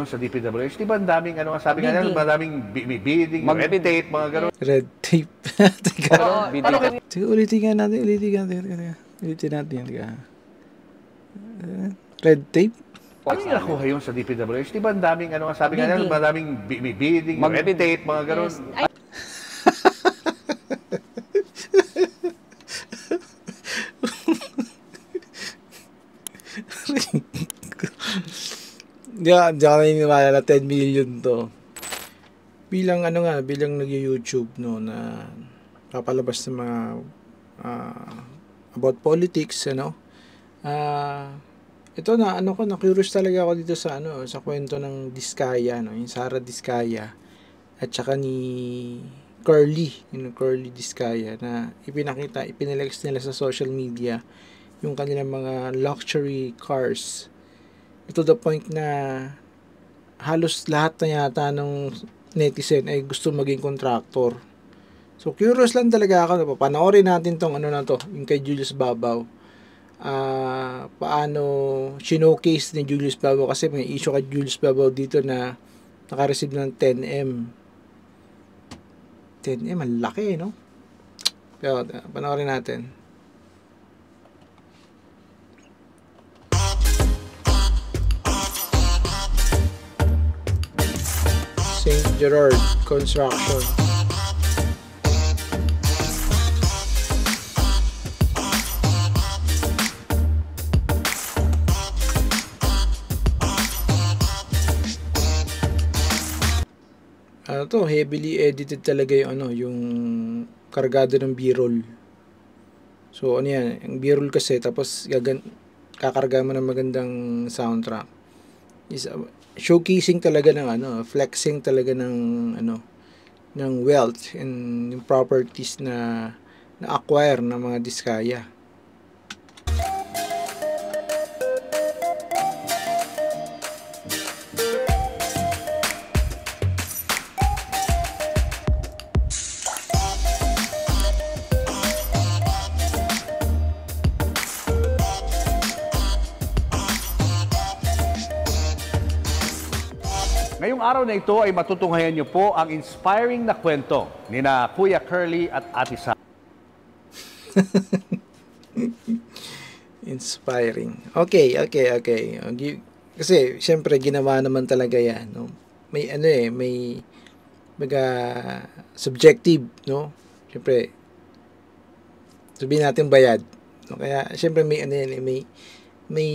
sa DPWH, di ba ang daming, ano nga sabi nga nila, madaming bidding, red tape, mga gano'n. Red tape. Teka. Sige, ulitin natin. Teka. Red tape? Ano yung nakuha yun sa DPWH? Di ba ang daming, ano nga sabi nga nila, madaming bidding, red tape, mga gano'n. Di ako naniniwala na 10 million to. Bilang nag-YouTube, no, na papalabas ng mga about politics, ano. Ito na, na-curious talaga ako dito sa, sa kwento ng Diskaya, no, yung Sara Diskaya, at saka ni Curly Diskaya, na ipinalex nila sa social media, yung kanilang mga luxury cars. To the point na halos lahat na yata ng netizen ay gusto maging contractor. So, curious lang talaga ako. Panoorin natin tong yung kay Julius Babaw. Paano showcase ni Julius Babaw, kasi may issue kay Julius Babaw dito na naka-receive ng 10M. 10M, ang laki, no? Pero, panoorin natin. St. Gerard Construction. Heavily edited talaga yung kargado ng B-roll. So, yan, yung B-roll kasi, tapos kakarga mo ng magandang soundtrack. Showcasing talaga ng flexing talaga ng ng wealth and yung properties na acquire ng mga Diskaya. Ngayong araw na ito ay matutunghayan niyo po ang inspiring na kwento ni na Kuya Curly at Ate Sara. Inspiring. Okay. Kasi syempre ginawa naman talaga 'yan, no. May may subjective, no. Syempre sabihin natin bayad. No? Kaya syempre may may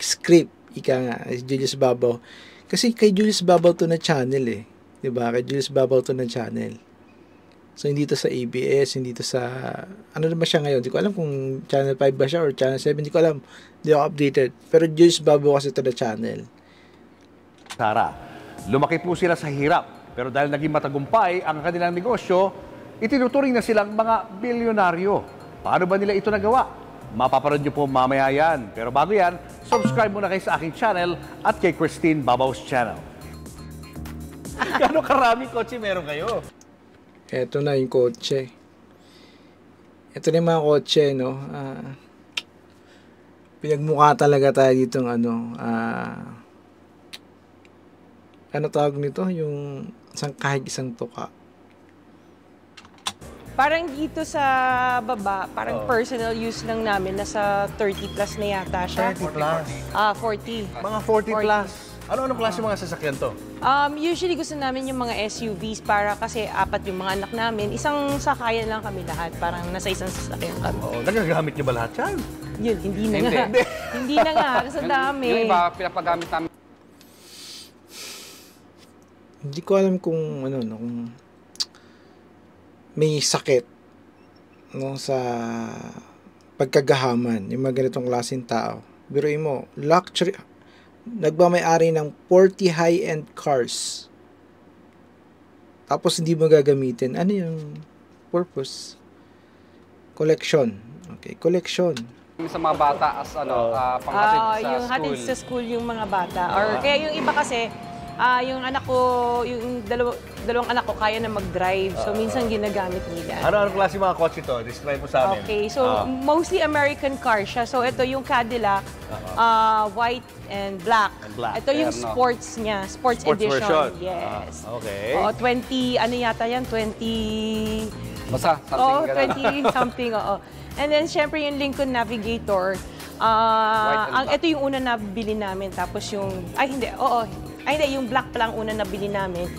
script ika nga Julius Babaw. Kasi kay Julius Babaw to na channel eh. 'Di ba? Kay Julius Babaw to na channel. So hindi to sa ABS, hindi to sa naman siya ngayon. Hindi ko alam kung channel 5 ba siya or channel 7, hindi ko alam. Hindi ako updated. Pero Julius Babaw kasi to na channel. Sara, lumaki po sila sa hirap. Pero dahil naging matagumpay ang kanilang negosyo, itinuturing na silang mga bilyonaryo. Paano ba nila ito nagawa? Mapapanood nyo po mamaya yan. Pero bago yan, subscribe muna kayo sa aking channel at kay Christine Babaw's channel. Gano'ng karaming kotse meron kayo? Ito na yung kotse. Ito na yung mga kotse, no? Pinagmukha talaga tayo ditong ano tawag nito? Yung isang kahig isang tuka. Parang dito sa baba, parang personal use lang namin, nasa 30 plus na yata siya. 30 plus? 40. Mga 40 plus? Ano-ano klase mga sasakyan to? Usually gusto namin yung mga SUVs para kasi 4 yung mga anak namin. Isang sakayan lang kami lahat, parang nasa isang sasakyan kami. Oo, nagagamit niyo ba lahat yan? Yun, hindi na nga. Hindi na nga, kasi dami. Yung iba, pinapagamit namin. Hindi ko alam kung kung may sakit, no, sa pagkagahaman yung mga ganitong klaseng tao. Biruin mo, luxury, nagmamay-ari ng 40 high-end cars, tapos hindi mo gagamitin. Ano yung purpose? Collection. Okay, collection. Sa mga bata as panghatid sa yung school. hatid sa school yung mga bata. Or kaya yung iba kasi, Yung anak ko, yung dalawang anak ko kaya na mag-drive. So, minsan ginagamit nila. Anong klase mga kotse to? Describe mo sa amin. Okay, so mostly American car siya. So, ito yung Cadillac, white and black. And black. Ito yung Terno. sports niya, sports edition. version. Yes. Okay. 20, ano yata yan? 20... Basta, Oo, something 20 something, oo. And then, syempre, yung Lincoln Navigator. and black. Ito yung una na bili namin. Tapos yung, yung black pa lang una na bili namin.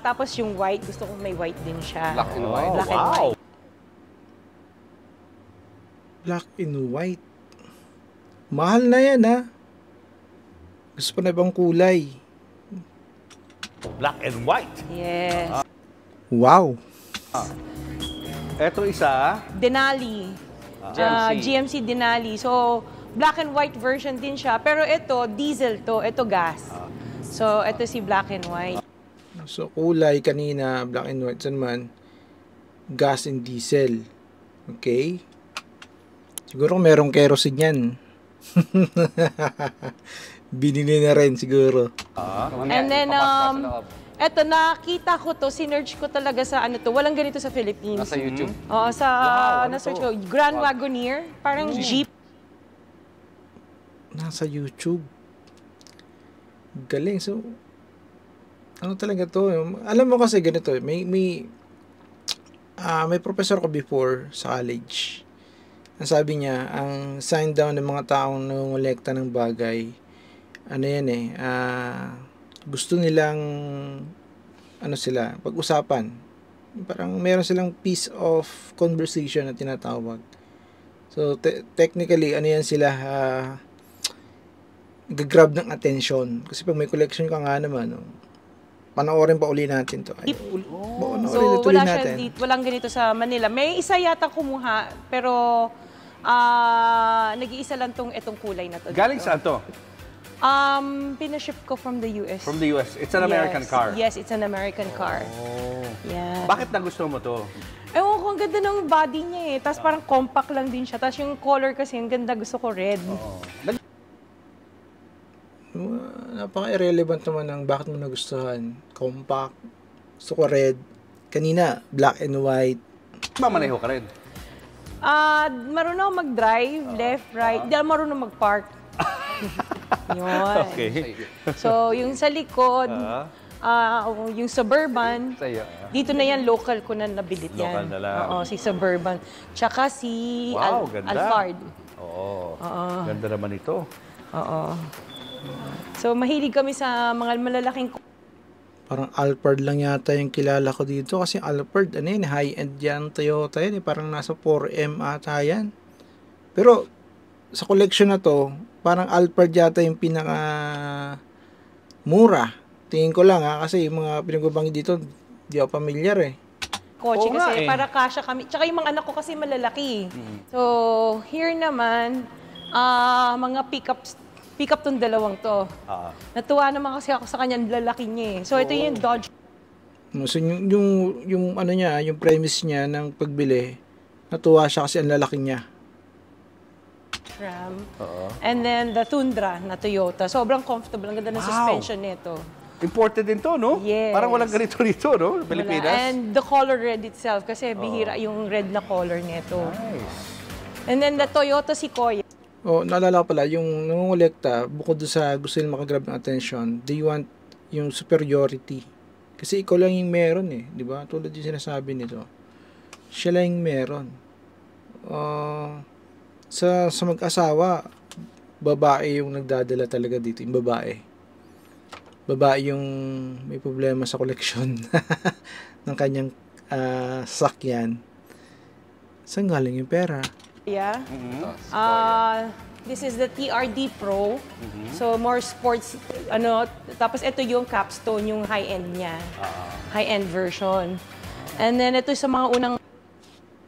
Tapos yung white, gusto kong may white din siya. Black and white. Black and wow. white. Black and white. Mahal na yan, ha? Gusto pa na ibang kulay. Black and white. Yes. Wow. Ito isa. Denali. GMC. GMC Denali. So, black and white version din siya. Pero ito, diesel to. Ito gas. So, ito si black and white. So, kulay kanina, black and white. Saan man? Gas and diesel. Okay? Siguro merong kerosene yan. Binili na rin siguro. And then, eto, nakita ko to, sinerge ko talaga sa ano to. Walang ganito sa Philippines. Nasa YouTube. Oo, sa, Wow, ano na-search to? ko, Grand Wagoneer. Parang jeep. Nasa YouTube. Galing. So, ano talaga to? Alam mo kasi ganito, may professor ko before sa college. Ang sabi niya, ang sign daw ng mga taong nangongolekta ng bagay, ano yan gusto nilang, pag-usapan. Parang meron silang piece of conversation na tinatawag. So, technically, ano yan sila, gagrab ng attention. Kasi pag may collection ka nga naman, panoorin pa uli natin to. So, wala siya dito. Walang ganito sa Manila. May isa yata kumuha, pero nag-iisa lang itong kulay na to. Galing dito. saan to? Pinaship ko from the US. From the US. It's an American car. Yes, it's an American car. Oh. Yeah. Bakit nagustuhan mo to? Ewan ko, ang ganda ng body niya eh. Tapos parang compact lang din siya. Tapos yung color kasi, ang ganda. Gusto ko red. Napaka-irrelevant naman ng bakit mo nagustuhan. Compact. Gusto ko red. Kanina, black and white. Mamaneho ka rin. Marunong ako mag-drive, left, right. Hindi ako marunong mag-park. Yun. Okay. So, yung sa likod, yung Suburban, Sa'yo. dito na yan, local ko na nabilit yan. Local na lang. Oo, si Suburban. Tsaka si Wow, ganda. Alphard. Oo. Ganda naman ito. Oo. So, mahilig kami sa mga malalaking Parang Alphard lang yata yung kilala ko dito. Kasi Alphard, high-end yan, Toyota yan. Parang nasa 4M ata yan. Pero, sa collection na to, parang Alphard yata yung pinaka mura. Tingin ko lang kasi yung mga pinagbabanggit dito, di ako familiar kotse Oo nga kasi eh. para kasya kami. Tsaka yung mga anak ko kasi malalaki. So, here naman, mga pick-up tong dalawang to. Natuwa naman kasi ako sa kanyang lalaki niya eh. So, ito yung Dodge So, yung ano niya, yung premise niya ng pagbili, natuwa siya kasi ang lalaki niya. Ram. And then, the Tundra na Toyota. Sobrang comfortable. Ang ganda ng Wow. suspension nito. Imported din to, no? Yes. Parang walang ganito rito, no? Pilipinas. And the color red itself. Kasi bihira yung red na color nito. Nice. And then, the Toyota Sequoia. Naalala ko pala, yung nangongolekta, bukod doon sa gusto nila makagrab ng attention, they want yung superiority. Kasi ikaw lang yung meron di ba? Tulad yung sinasabi nito. Siya lang yung meron. Sa mag-asawa, babae yung nagdadala talaga dito, yung babae. Babae yung may problema sa koleksyon ng kanyang sasakyan. Saan galing yung pera? Yeah. This is the TRD Pro. So, more sports, tapos ito yung capstone, yung high-end niya. High-end version. And then, ito sa mga unang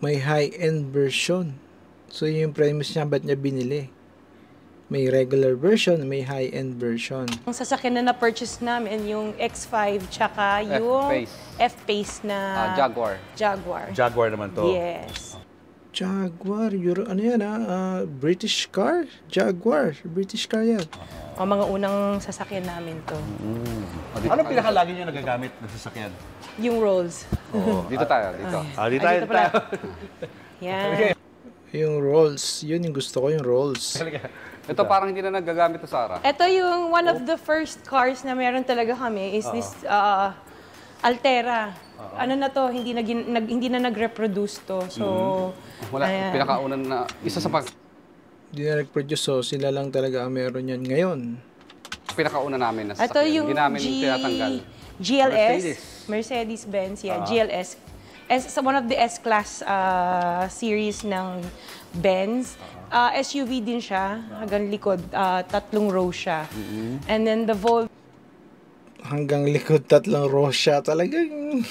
May high-end version. So, yun yung premise niya, ba't niya binili? May regular version, may high-end version. sasakyan na na-purchase namin, yung X5, tsaka yung F-Pace. F-Pace na Jaguar. Jaguar. Jaguar naman to. Yes. Jaguar, ano yan British car? Jaguar, British car yan. O, mga unang sasakyan namin to. Anong pinakalagi nyo nagagamit na sasakyan? Yung Rolls. Dito tayo, dito. Dito Ay, dito pala. tayo. Yan. Yung Rolls, yun yung gusto ko, yung Rolls. Ito parang hindi na nagagamit to, Sarah. Ito yung one of the first cars na meron talaga kami is this Altera. Ano na to, hindi na nag-reproduce to. So, Wala, ayan. pinakaunan na, isa sa Hindi na nag-produce, so sila lang talaga ang meron yan ngayon. pinakauna namin na Ito sasakyan. yung Hindi namin tinatanggal. GLS, Mercedes-Benz, GLS. One of the S-Class series ng Benz. SUV din siya, hanggang likod, 3 row siya. And then the Volvo Hanggang likod 3 row siya talagang.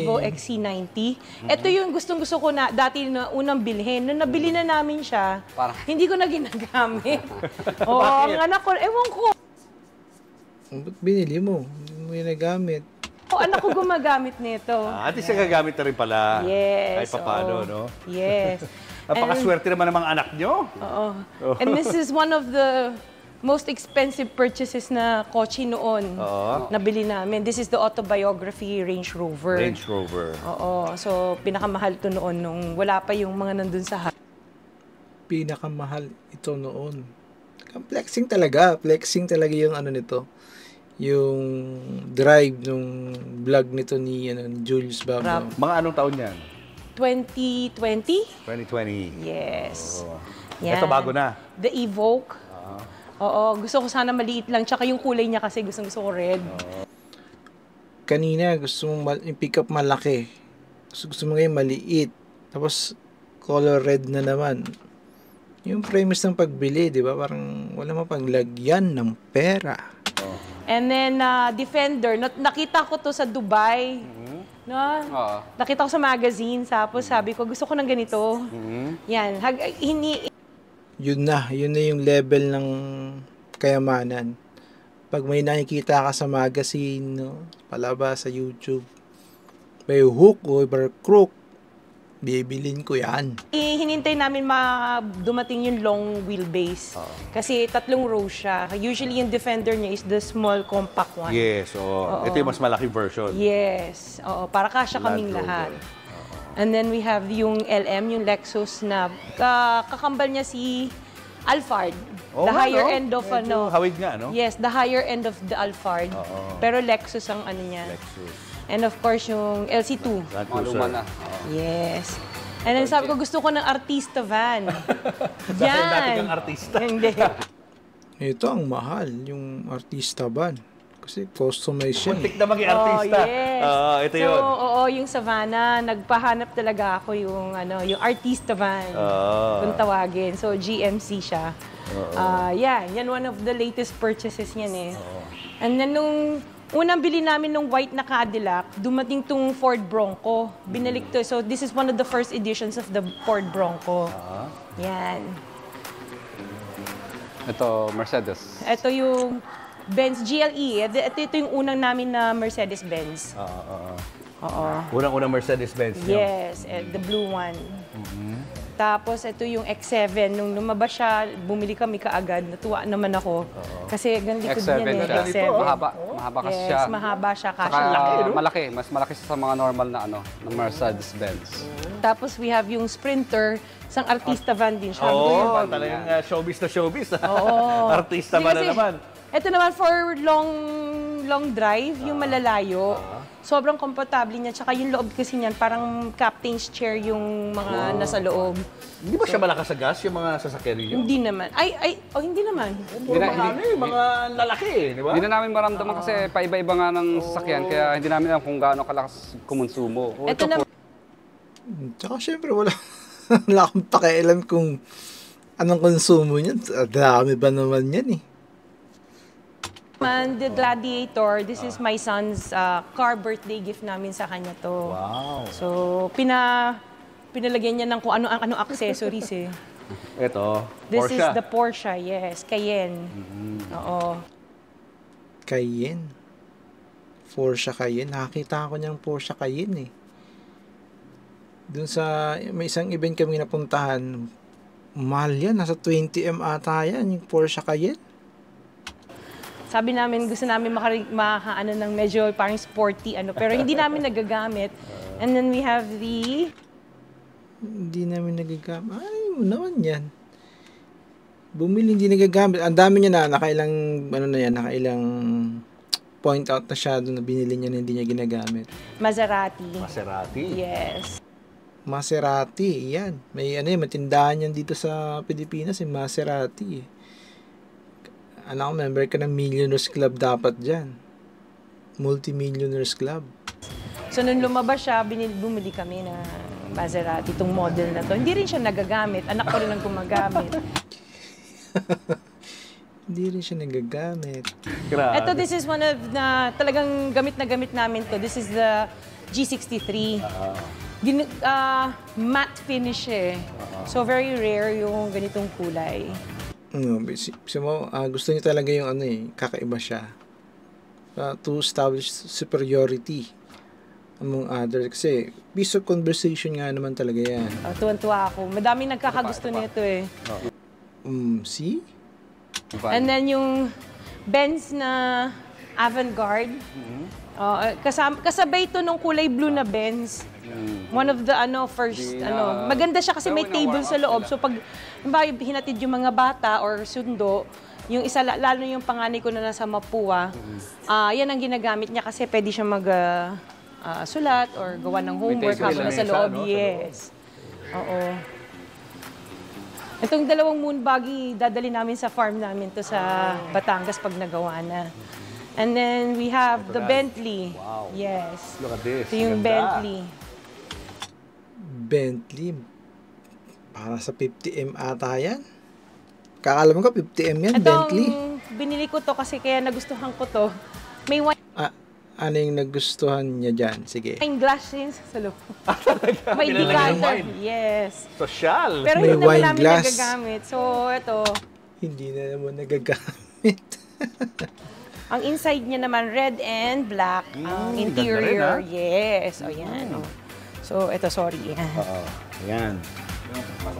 XC90. Ito yung gustong-gusto ko na dati na unang bilhin. Nung nabili na namin siya, hindi ko na ginagamit. Ang anak ko, ewan ko. Ba't binili mo? Hindi mo yung nagamit. Anak ko gumagamit nito. At least gagamit na rin pala. Yes. Ay, paano, no? Yes. Napakaswerte naman ng mga anak nyo. Oo. And this is one of the most expensive purchases na kotse noon. Nabili namin. This is the autobiography Range Rover. Range Rover. Oo. So, pinakamahal to noon nung wala pa yung mga nandun sa Pinakamahal ito noon. Flexing talaga. Flexing talaga yung ano nito. Yung drive nung vlog nito ni Julius Baba. Mga anong taon yan? 2020? 2020. Yes. Oo. Yan. Ito bago na. The Evoque. Oo, gusto ko sana maliit lang. Tsaka yung kulay niya kasi gusto ko red. Kanina gusto mong yung pick-up malaki. Gusto mo ngayon maliit. Tapos color red na naman. Yung premise ng pagbili, di ba? Parang wala mapaglagyan ng pera. And then, Defender. Nakita ko to sa Dubai. No? Nakita ko sa magazine. Tapos sabi ko, gusto ko ng ganito. Yan. Yun na yung level ng kayamanan. Pag may nakikita ka sa magazine, no, palabas sa YouTube, may hook o crook, bibilin ko yan. Hinintay namin dumating yung long wheelbase. Kasi 3 row siya. Usually yung Defender niya is the small compact one. Yes, ito yung mas malaking version. Yes. Oo, para kasya kaming Land Rover. lahat. And then we have yung LM, yung Lexus na kakambal niya si Alphard. Oo The nga, higher no? end of Medyo hawig nga, no? Yes, the higher end of the Alphard. Pero Lexus ang ano niya. Lexus. And of course yung LC2. Land Maluma Cruiser. na. Yes. And then sabi ko, gusto ko ng artista van. Dahil dati kang artista. Hindi. Ito ang mahal, yung artista van. Kasi customized yan. Muntik na maging artista. yes. Ito So, yun. yung Savannah, nagpahanap talaga ako yung artista van. Kung tawagin. So, GMC siya. Yan one of the latest purchases niyan eh. And then nung unang bili namin ng white na Cadillac, dumating tong Ford Bronco. Binalik to. So, this is one of the first editions of the Ford Bronco. Yan. Ito, Mercedes. Ito yung Benz GLE. Ito yung unang namin na Mercedes-Benz. Oo. Unang-unang Mercedes-Benz nyo. Yes, the blue one. Tapos ito yung X7. Nung lumabas siya, bumili kami kaagad. Natuwa naman ako. Kasi ganito X7 din yan. siya. X7. Mahaba kasi Yes, siya. mahaba siya. Saka Kasya. malaki. Mas malaki siya sa mga normal na ng Mercedes-Benz. Tapos we have yung Sprinter. Isang artista van din siya. Oo, talagang showbiz na showbiz. Artista Hindi ba na kasi, naman? Ito naman for long drive, yung malalayo. Sobrang komportable niya. Tsaka yung loob kasi niyan, parang captain's chair yung mga nasa loob. Hindi ba siya malakas sa gas, yung mga sasakyan ninyo? Hindi naman. Hindi naman. Mga lalaki, di ba? Hindi na namin maramdaman kasi paiba-iba nga ng sasakyan. Kaya hindi namin alam kung gaano kalakas kumonsumo. Ito na, Tsaka syempre wala akong pakialam kung anong konsumo niyan. Dami ba naman yan eh. the Gladiator, this is my son's car birthday gift namin sa kanya to. Wow. So, pinalagyan niya ng kung ano accessories eh. Ito, This Porsche. is the Porsche, yes, Cayenne. Oo. Cayenne. Porsche Cayenne. Nakakita ako niyang Porsche Cayenne eh. Dun sa, may isang event kami napuntahan, mahal yan, nasa 20M ata yan, yung Porsche Cayenne. Sabi namin, gusto namin ano ng medyo parang sporty, pero hindi namin nagagamit. And then we have the... Hindi namin nagagamit. Ay, mo naman yan. Bumili, hindi nagagamit. Ang dami niya na, nakailang, nakailang point out na siya doon na binili niya na hindi niya ginagamit. Maserati. Maserati. Yes. Maserati, yan. May matindahan yan dito sa Pilipinas, yung Maserati. Member ka ng Millionaires Club dapat dyan. Multi-Millionaires Club. So, nung lumabas siya, bumili kami na Maserati, itong model na to. Hindi rin siya nagagamit. Anak ko rin ang gumagamit. Hindi rin siya nagagamit. Grabe. Ito, this is one of talagang gamit na gamit namin to. This is the G63. Matte finish eh. So, very rare yung ganitong kulay. Gusto niya talaga yung kakaiba siya. To establish superiority among others. Kasi, piece of conversation nga naman talaga yan. Tuwan-tuwa ako. Madaming nagkakagusto nito eh. See? And then yung Benz na Avantgarde. Kasabay ito nung kulay blue na Benz. One of the first maganda siya kasi may table sa loob. So pag hinatid yung mga bata or sundo, yung isa lalo yung panganay ko na nasa Mapua, yan ang ginagamit niya kasi pwede siya sulat or gawa ng homework habang nasa loob. Yes. Oo. Itong dalawang moon buggy, dadali namin sa farm namin to sa Batangas pag nagawa na. And then we have the Bentley. Wow. Yes. Look at this. Ito yung Ganda. Bentley. Para sa 50M ata yan. Kakalaman ko 50M yan, Bentley. Binili ko to kasi kaya nagustuhan ko to. May wine Ano yung nagustuhan niya dyan? Sige. glass yun sa loob. May decanter. Yes. Sosyal. Pero May hindi naman wine namin glass. nagagamit. So, ito. Hindi na naman nagagamit. Ang inside niya naman, red and black. Ang interior. ganda rin, Yes. O, yan. So, ito, sorry. Ayan.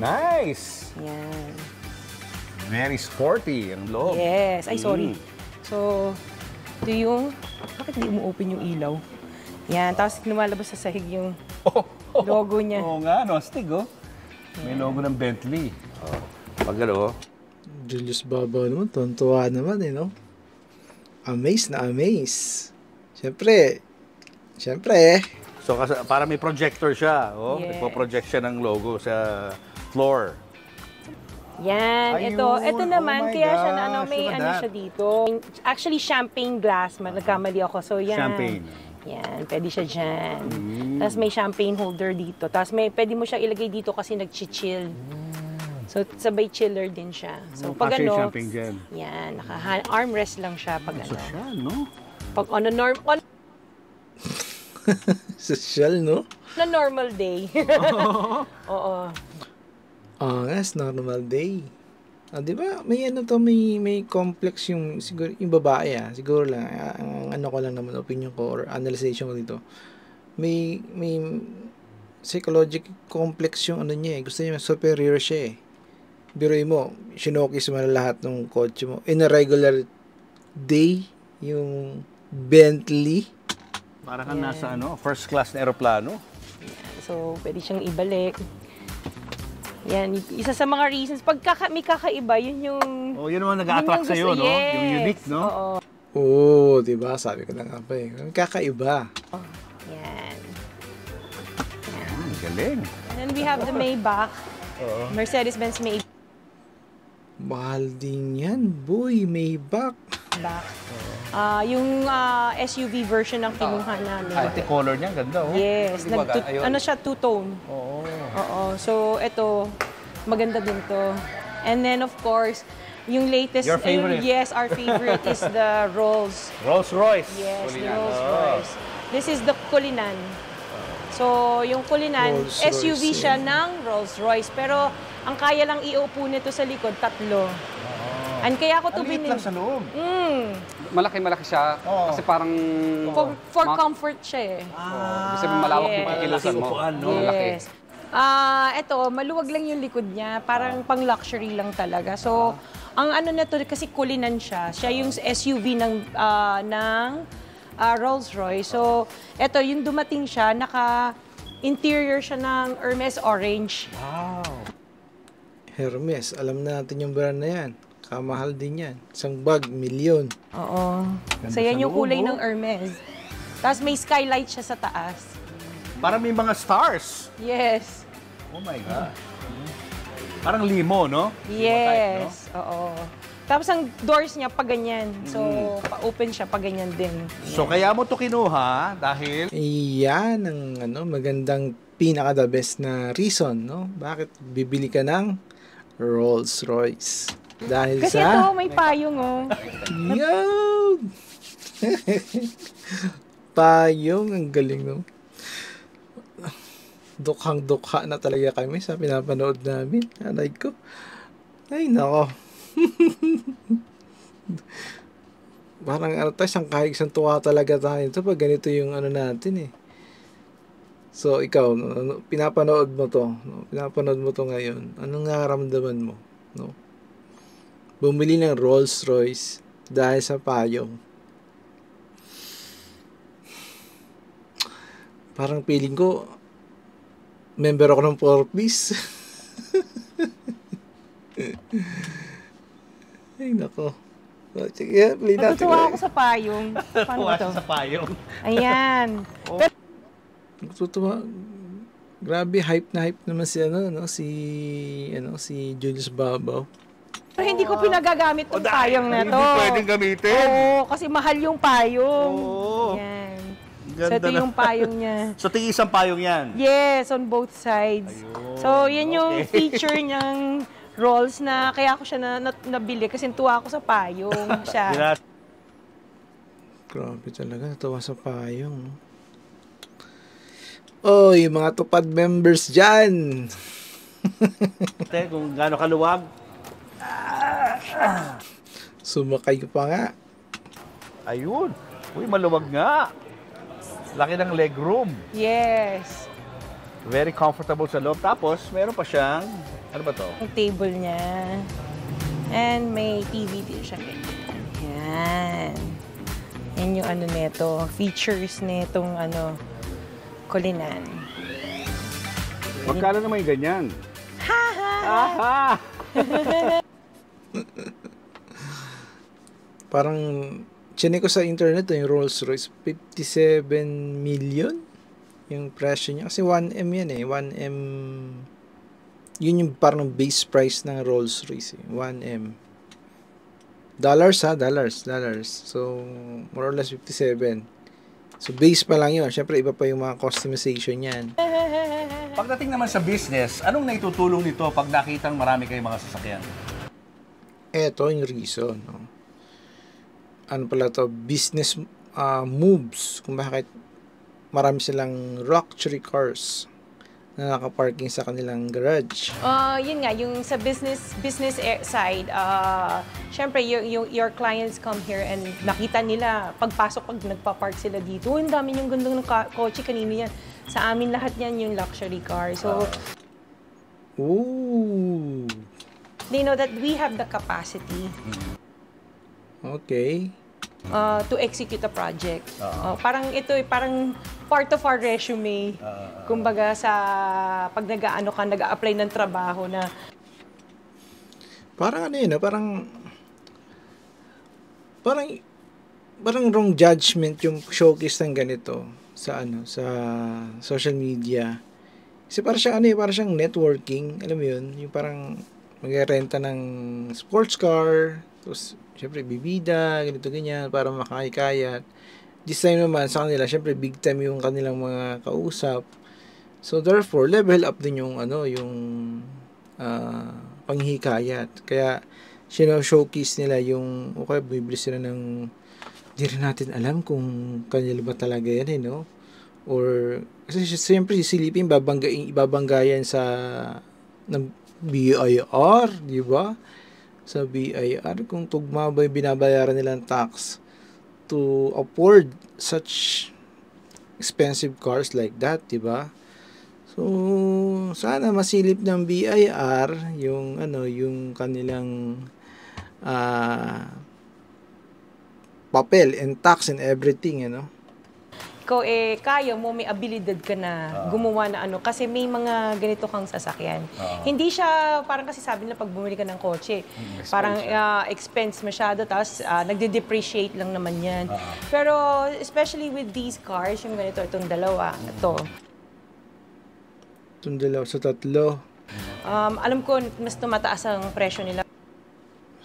Nice. Yan. Very sporty ang loob. Yes. Ay, sorry. So, ito yung... Bakit di mo-open yung ilaw? Yan. Tapos lumalabas sa sahig yung logo niya. Oo nga, no? Astig, oh. May logo ng Bentley. Pag Julius Babaw naman, tontuwa naman no? Amaze na amaze. Siyempre. So, para may projector siya. Oh, Yes. Nagpo-project siya ng logo sa floor. Yan, Ayun. ito naman, Oh my kaya siya na gosh, may look at that. siya dito. Actually, champagne glass, nagkamali ako. So, yan. Champagne. Yan, pwede siya dyan. Tapos may champagne holder dito. Tapos pwede mo siya ilagay dito kasi nag-chill. So, sabay chiller din siya. So, pag Kasi champagne dyan. yan, armrest lang siya pag Sosyal, no? Pag on a Social, no? normal day. Oo. Yes, normal day. Di ba? May may complex yung siguro yung babae siguro lang ang ko lang naman opinion ko or analyzation ko dito. May psychological complex yung niya Gusto niya superior siya Biruin mo, sinokis mo na lahat ng kotse mo. In a regular day, yung Bentley. Parang kang nasa first class na aeroplano. So, pwede siyang ibalik. Yan, isa sa mga reasons. Pag may kakaiba, yun yung... Oh, yun naman nag-a-attract yun sa'yo, gusto- no? Yes. Yung unique, no? Oo. Diba? Sabi ko na nga pa kakaiba. Yan. Ang galing. And then we have the Maybach. Mercedes-Benz Maybach. Mahal din yan, boy. Maybach. Yung SUV version ng kinuha namin. Multicolor niya, ganda, oh. Yes. Ayun. Siya, two-tone. Oo. So, ito, maganda din to. And then, of course, yung latest... Your favorite. Yes, our favorite is the Rolls. Rolls-Royce. Yes, the Rolls-Royce. This is the Cullinan. So, yung Cullinan, Rolls-Royce, SUV siya ng Rolls-Royce. Pero, ang kaya lang iupo nito sa likod, 3. And kaya ako to Ang liit binili. lang sa loob. Malaki siya. Oo. Kasi parang... For comfort siya eh. Kasi malawak yung Yes. pakikilusan mo. Upuan, no? Malaki. Yes. Eto, maluwag lang yung likod niya. Parang pang luxury lang talaga. So, ang ano na to, kasi kulinan siya. Siya yung SUV ng Rolls-Royce. So, eto, yung dumating siya, interior siya ng Hermes Orange. Hermes, alam natin yung brand na yan. Kamahal din yan. Isang bag, milyon. Oo. So, sa yan yung loob, kulay oh. ng Hermes. Tapos may skylight siya sa taas. Parang may mga stars. Yes. Oh my God. Parang limo, no? Yes. Oo. Tapos ang doors niya pa ganyan. So, pa-open siya pa ganyan din. So kaya mo to kinuha dahil Yan ang magandang pinaka-the best na reason, no? Bakit bibili ka ng Rolls-Royce? Dahil Kasi sa... ito, may payong oh. Yun! Payong, ang galing, no? Dukhang-dukha na talaga kami sa pinapanood namin. Anay ko. Ay, nako. Parang isang kahig, isang tuwa talaga tayo. Ito pag ganito yung natin eh. So, ikaw, pinapanood mo to. No? Pinapanood mo to ngayon. Anong nararamdaman mo? No? Bumili ng Rolls-Royce dahil sa payong. Parang feeling ko, member ako ng Forbes. Ay, nako. Sige, play natin. Natutuwa ako sa payong. Paano ba to? sa payong. Ayan. Natutuwa. Grabe, hype na hype naman si si Julius Babaw. Pero hindi ko pinagagamit tong payong na to. Hindi pwedeng gamitin. Oo, kasi mahal yung payong. Oo. Yan. Ganda So, ito na. yung payong niya. So tig-isang payong yan. Yes, on both sides. Ayun. So, yan yung Okay. feature niyang rolls na kaya ako siya nabili kasi tuwa ako sa payong siya. Grabe talaga, natuwa sa payong. Oh, yung mga tupad members dyan. Kung gaano kaluwag. Sumakay pa nga. Ayun. Uy, maluwag nga. Laki ng legroom. Yes. Very comfortable sa loob. Tapos, meron pa siyang, ano ba to? Yung table niya. And may TV din siya. Yan. Yan yung neto. Features netong kulinan. Magkano naman yung ganyan? Aha! Parang, chinek ko sa internet, yung Rolls-Royce, 57 million yung presyo niya. Kasi 1M yan eh. 1M, yun yung parang base price ng Rolls-Royce eh. 1M. Dollars ha, dollars. So, more or less 57. So, base pa lang yun. Siyempre, iba pa yung mga customization yan. Pagdating naman sa business, anong naitutulong nito pag nakitang marami kayong mga sasakyan? Eto yung reason. No? Ano pala to? Business moves. Kung bakit marami silang luxury cars na nakaparking sa kanilang garage. Yun nga, yung sa business side, syempre your clients come here and nakita nila, pagpasok, pag nagpa-park sila dito, ang dami yung gandang ng kotse, kanino yan. Sa amin lahat yan yung luxury car. So, Ooh. they know that we have the capacity Okay. to execute a project. Parang ito, parang part of our resume. Kumbaga sa pag nag-a-apply ng trabaho na Parang ano yun, parang wrong judgment yung showcase ng ganito sa sa social media. Kasi parang siyang networking, alam mo yun, yung parang magrerenta ng sports car, tapos syempre bibida, ganito ganyan para makahikayat. This time naman sa kanila, syempre big time yung kanilang mga kausap. So therefore, level up din yung panghikayat. Kaya showcase nila yung okay, bibili sila ng di rin natin alam kung kanila ba talaga yan no? Or kasi siyempre sisilipin ibabanggayan sa ng BIR, di ba? sa BIR kung tugma ba yung binabayaran nilang tax to afford such expensive cars like that, di ba? So, sana masilip ng BIR yung yung kanilang papel and tax and everything, Ikaw kaya mo, may abilidad ka na gumawa na kasi may mga ganito kang sasakyan. Hindi siya, parang kasi sabi nila pag bumili ka ng kotse, parang expense masyado, tapos nagde-depreciate lang naman yan. Pero especially with these cars, yung ganito, itong dalawa, ito. Itong dalawa sa tatlo. Alam ko, mas tumataas ang presyo nila.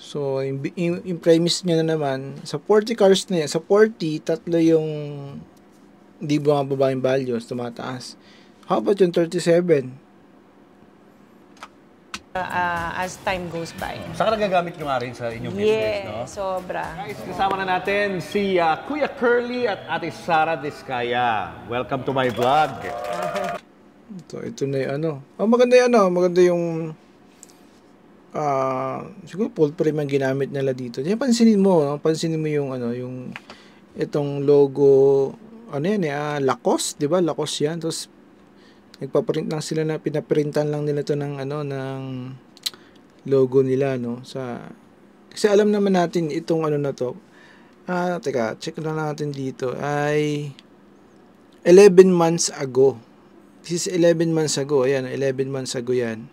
So, yung premise niya na naman, sa 40 cars na yan, sa 40, tatlo yung hindi bumababa yung values, tumataas. How about yung 37? As time goes by. Saka nagagamit nyo nga rin sa inyong business, no? Sobra. Guys, kasama na natin si Kuya Curly at Ate Sara Diskaya. Welcome to my vlog. So, ito na yung maganda yung maganda yung siguro full frame ang ginamit nila dito. Diyan pansinin mo yung yung itong logo Lacoste, 'di ba? Lacoste 'yan. Tapos nagpaprint lang sila na pinaprintan lang nila to ng ng logo nila kasi alam naman natin itong na to. Teka, check na natin dito ay 11 months ago. This is 11 months ago. Ayan, 11 months ago 'yan.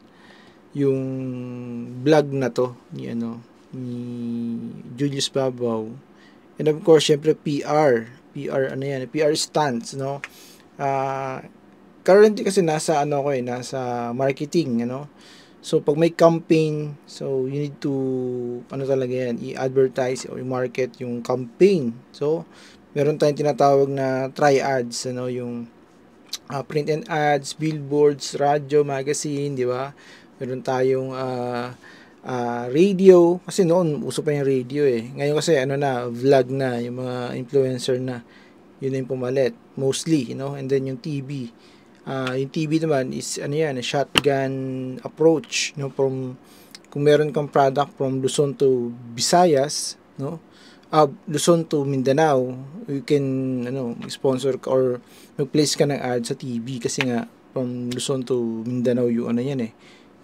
Yung vlog na to ni Julius Babaw. And of course, syempre PR stunts, currently kasi nasa nasa marketing, So pag may campaign, so you need to talaga yan, i-advertise o i-market yung campaign. So meron tayong tinatawag na tri-ads, yung print and ads, billboards, radyo, magazine, di ba? Meron tayong radio, kasi noon uso pa yung radio Ngayon kasi vlog na, yung mga influencer na. Yun na yung pumalit mostly, and then yung TV. Yung TV naman is a shotgun approach, from kung meron kang product from Luzon to Visayas, Luzon to Mindanao, you can sponsor or mag-place ka ng ad sa TV kasi nga from Luzon to Mindanao yung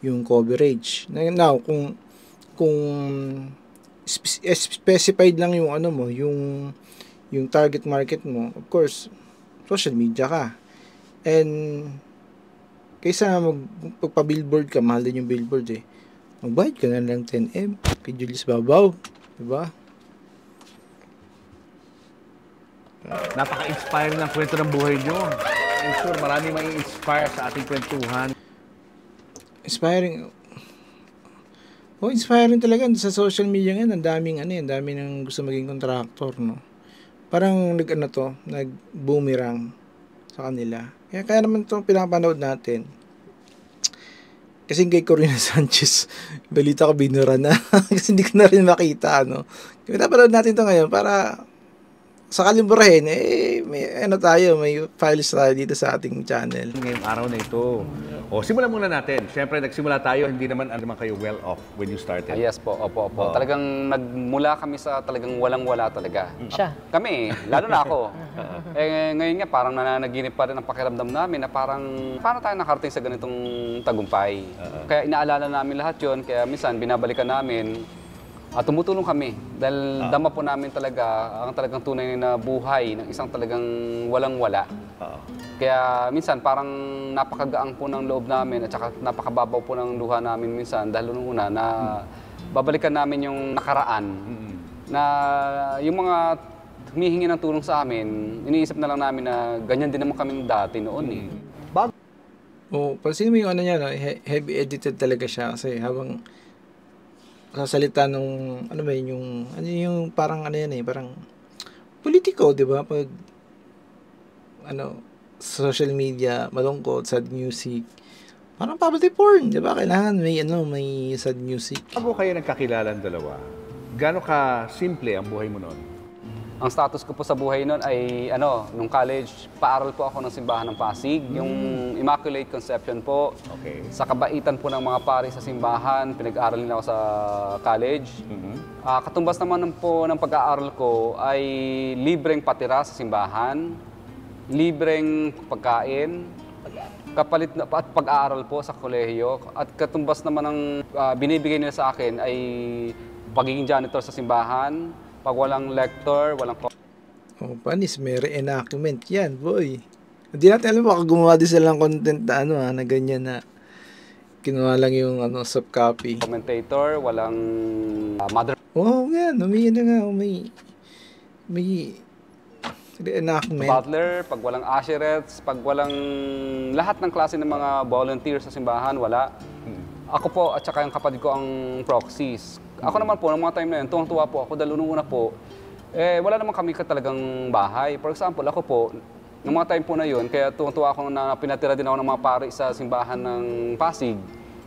yung coverage. Now, kung specified lang yung yung target market mo, of course, social media ka. And kaysa magpa-billboard ka, mahal din yung billboard magbayad ka na lang 10M kay Julius Babaw, diba? Napaka-inspiring ng kwento ng buhay nyo. I'm sure marami mai-inspire sa ating kwentuhan. Inspiring talaga sa social media ngayon. Ang daming nang gusto maging contractor, Parang nag-boomerang sa kanila. Kaya naman ito pinapanood natin. Kasi kay Corina Sanchez, balita ko binura na. Kasi hindi ko na rin makita, Pinapanood natin ito ngayon para sakaling burahin, may files tayo dito sa ating channel. Ngayong araw na ito. Simulan muna natin. Siyempre, nagsimula tayo, hindi naman kayo well off when you started. Yes po, opo. Talagang nagmula kami sa talagang walang-wala talaga. Siya. Kami, lalo na ako. Ngayon nga, parang nananaginip pa rin ang pakiramdam namin na paano tayo nakarating sa ganitong tagumpay. Kaya inaalala namin lahat yon, kaya minsan binabalikan namin. At tumutulong kami dahil dama po namin talaga ang talagang tunay na buhay ng isang talagang walang-wala. Kaya minsan parang napakagaang po ng loob namin at saka napakababaw po ng luha namin minsan dahil nung una na babalikan namin yung nakaraan na yung mga humihingi ng tulong sa amin, iniisip na lang namin na ganyan din naman kami dati noon Pansin mo yung heavy edited talaga siya kasi habang sasalita nung yung parang parang politiko, 'di ba? Pag social media, malungkot, sad music. Parang poverty porn, 'di ba? Kailangan may sad music. Bago kayo nagkakilala ang dalawa, gaano ka simple ang buhay mo noon? Ang status ko po sa buhay noon ay nung college, paaral po ako ng simbahan ng Pasig, yung Immaculate Conception po. Okay. Sa kabaitan po ng mga pari sa simbahan, pinag-aaral din ako sa college. Katumbas naman po ng pag-aaral ko ay libreng patira sa simbahan, libreng pagkain, kapalit na at pag-aaral po sa kolehiyo. At katumbas naman ng binibigay nila sa akin ay pagiging janitor sa simbahan. Pag walang lector, walang... Oh, panis, may reenactment yan, boy. Hindi natin alam, baka gumawa din silang content na na ganyan na kinuha lang yung soft copy. Commentator, walang mother... Oo, yan, may reenactment. Butler, pag walang usherettes, pag walang lahat ng klase ng mga volunteers sa simbahan, wala. Ako po at saka yung kapatid ko ang proxies. Ako naman po, ng mga time na yun, tuwang-tuwa po ako dahil unang-una po, wala naman kami talagang bahay. For example, ako po, ng mga time po na yun, kaya tuwang-tuwa ako na pinatira din ako ng mga pare sa simbahan ng Pasig.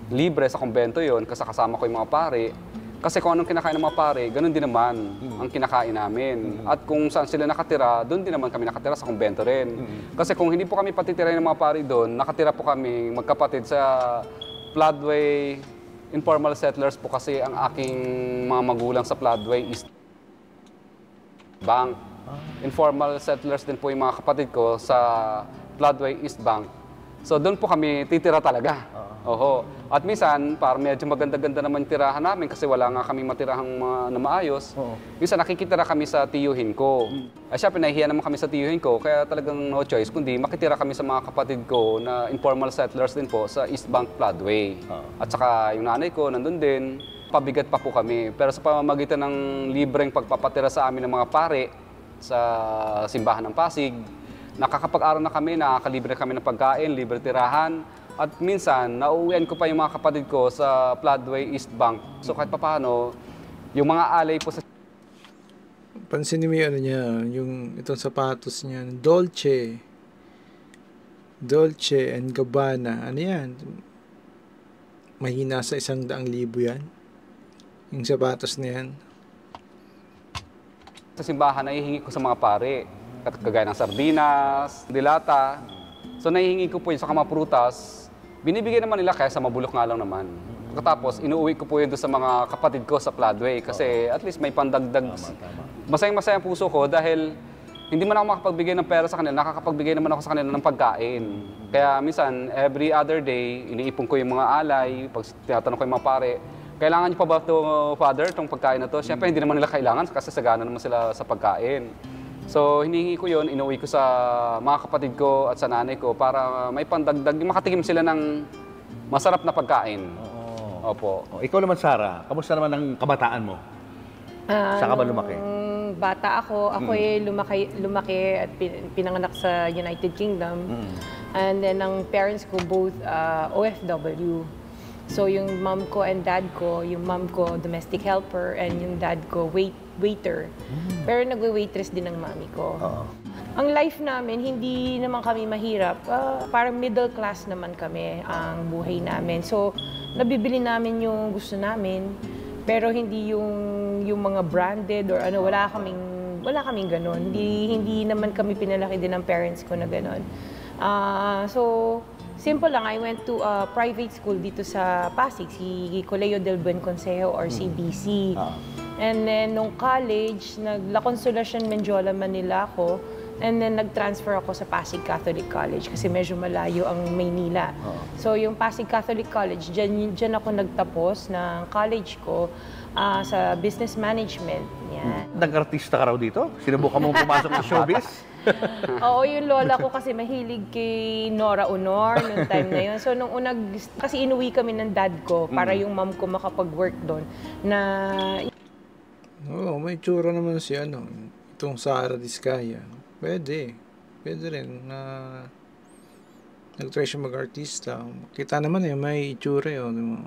Libre sa kumbento yun, kasi kasama ko yung mga pare. Kasi kung anong kinakain ng mga pare, ganun din naman ang kinakain namin. At kung saan sila nakatira, doon din naman kami nakatira sa kumbento rin. Kasi kung hindi po kami patitirahin ng mga pare doon, nakatira po kami magkapatid sa Floodway. Informal settlers po kasi ang aking mga magulang sa Floodway East Bank. Informal settlers din po yung mga kapatid ko sa Floodway East Bank. So doon po kami titira talaga. Oho. At minsan, para medyo maganda-ganda naman yung tirahan namin kasi wala nga kami matirahang na maayos. Minsan nakikitira kami sa tiyuhin ko. Ay siya, pinahihiya naman kami sa tiyuhin ko, kaya talagang no choice, kundi makitira kami sa mga kapatid ko na informal settlers din po sa East Bank Floodway. At saka yung nanay ko, nandun din. Pabigat pa po kami. Pero sa pamamagitan ng libreng pagpapatira sa amin ng mga pare sa simbahan ng Pasig, nakakapag-aral na kami, nakakalibre kami ng pagkain, libre tirahan. At minsan, nauuwian ko pa yung mga kapatid ko sa Floodway East Bank. So kahit papaano, yung mga alay po sa... Pansinin mo yung niya, yung itong sapatos niya, Dolce and Gabbana. Ano yan? Mahina sa 100,000 yan. Yung sapatos na yan. Sa simbahan, nahihingi ko sa mga pare. Kagaya ng sardinas, dilata. So nahihingi ko po yun sa mga prutas. Binibigay naman nila kaya sa mabulok nga lang naman. Pagkatapos, inuuwi ko po yun doon sa mga kapatid ko sa Floodway kasi at least may pandagdag. Masayang-masayang puso ko dahil hindi man ako makapagbigay ng pera sa kanila, nakakapagbigay naman ako sa kanila ng pagkain. Kaya minsan, every other day, iniipon ko yung mga alay, pag tinatanong ko yung mga pare, kailangan niyo pa ba ito, Father, itong pagkain na to? Siyempre, hindi naman nila kailangan kasi sagana naman sila sa pagkain. So, hinihingi ko yun, inuwi ko sa mga kapatid ko at sa nanay ko para may pandagdag, makatikim sila ng masarap na pagkain. Opo. Ikaw naman, Sarah, kamusta naman ang kabataan mo? Saan ka ba lumaki? Bata ako, lumaki at pinanganak sa United Kingdom. And then, ang parents ko both OFW. So, yung mom ko and dad ko, yung mom ko domestic helper and yung dad ko waiter. Pero nagwe-waitress din ng mami ko. Ang life namin, hindi naman kami mahirap. Parang middle class naman kami ang buhay namin. So, nabibili namin yung gusto namin. Pero hindi yung mga branded or ano, wala kaming ganon. Hindi naman kami pinalaki din ng parents ko na ganon. So, simple lang, I went to a private school dito sa Pasig, si Colegio del Buen Consejo or CBC. And then, nung college, La Consolacion Mendiola, Manila ako. And then, nag-transfer ako sa Pasig Catholic College kasi medyo malayo ang Maynila. So, yung Pasig Catholic College, dyan ako nagtapos ng college ko sa business management. Yan. Nag-artista ka raw dito? Sinubukan mong pumasok sa showbiz? Oo, yung lola ko kasi mahilig kay Nora Honor noong time na yun. So, nung kasi inuwi kami ng dad ko para yung mom ko makapag-work doon na... Oo, may tsura naman si itong Sara Diskaya. Pwede rin na nag-try siya mag-artista. Kita naman may itsura yun.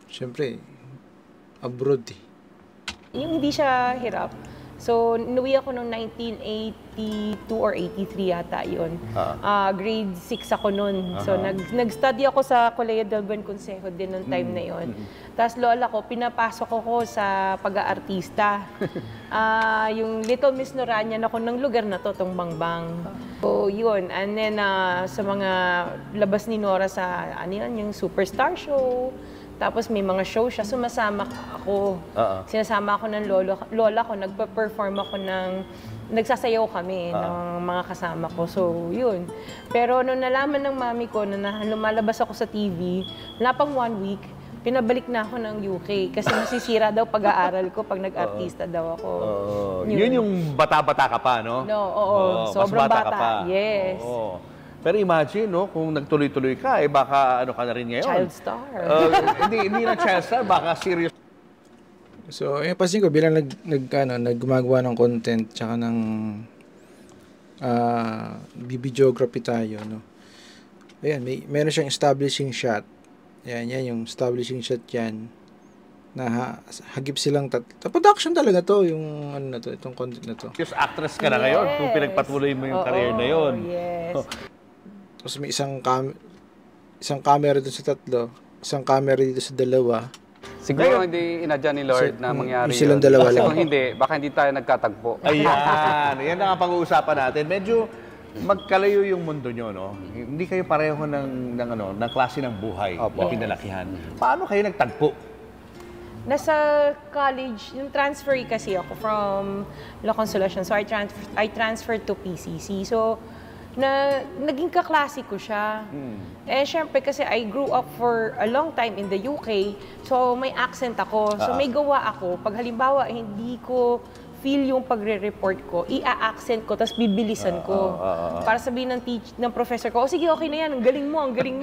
Siyempre, abroad Yung hindi siya hirap So, inuwi ako noong 1982 or 83 yata yun. Grade 6 ako noon. So, nag-study ako sa Colegio del Buen Consejo din noong time na yun. Tapos lola ko, pinapasok ako sa pag-aartista. Yung Little Miss Noranyan ako ng lugar na to, tong Bangbang. So, yun. And then, sa mga labas ni Nora sa, ano yun, yung Superstar Show. Tapos may mga show siya, sumasama ako. Sinasama ako ng lola ko, nagpa-perform ako nagsasayaw kami ng mga kasama ko. So, yun. Pero nung nalaman ng mami ko na lumalabas ako sa TV, wala pang 1 week, pinabalik na ako ng UK kasi masisira daw pag-aaral ko pag nag-artista daw ako. Yun yung bata-bata ka pa, no? No, oo. Sobrang mas bata. Ka bata. pa. Yes. Oo. Pero imagine, no, kung nagtuloy-tuloy ka, baka ano ka na rin ngayon. Child star. Hindi na child star, baka serious. So, pansin ko bilang naggumagawa ng content tsaka ng videography tayo, no. Ayan, meron siyang establishing shot. Yan yung establishing shot yan. Na hagip silang production talaga to, yung ano na to, itong content na to. Just actress ka na ngayon kung pinagpatuloy mo yung career na yun. Yes. Tapos may isang camera doon sa 3, isang camera dito sa 2. Siguro hindi inadya ni Lord na mangyari silang yun. dalawa Kasi lang. kung hindi, baka hindi tayo nagkatagpo. Ayan, yan ang pag-uusapan natin. Medyo magkalayo yung mundo nyo, no? Hindi kayo pareho ng klase ng buhay na pinalakihan. Paano kayo nagtagpo? Nasa college, yung transfer kasi ako from La Consolacion. So, I transferred to PCC. So, naging kaklase ko siya. Syempre kasi I grew up for a long time in the UK. So, may accent ako. So, may gawa ako. Pag halimbawa, hindi ko feel yung pagre-report ko, i-accent ko, tapos bibilisan ko. Para sabihin ng professor ko, sige, okay na yan, ang galing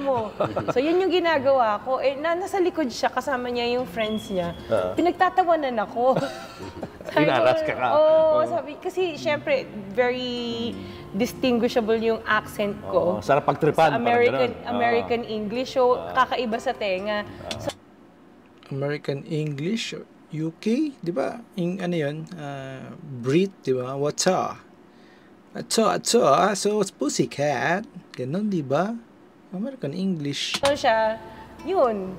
mo. So, yun yung ginagawa ko. Nasa likod siya, kasama niya yung friends niya. Pinagtatawanan ako. Inaras ka ka. Sabi, kasi syempre, very distinguishable yung accent ko. Sarap pagtripan. Sa American English, so kakaiba sa tenga. American English, UK, di ba? Yung ano yun, Brit, di ba? What's up? So it's pussycat. Ganon, di ba? American English. So siya, yun,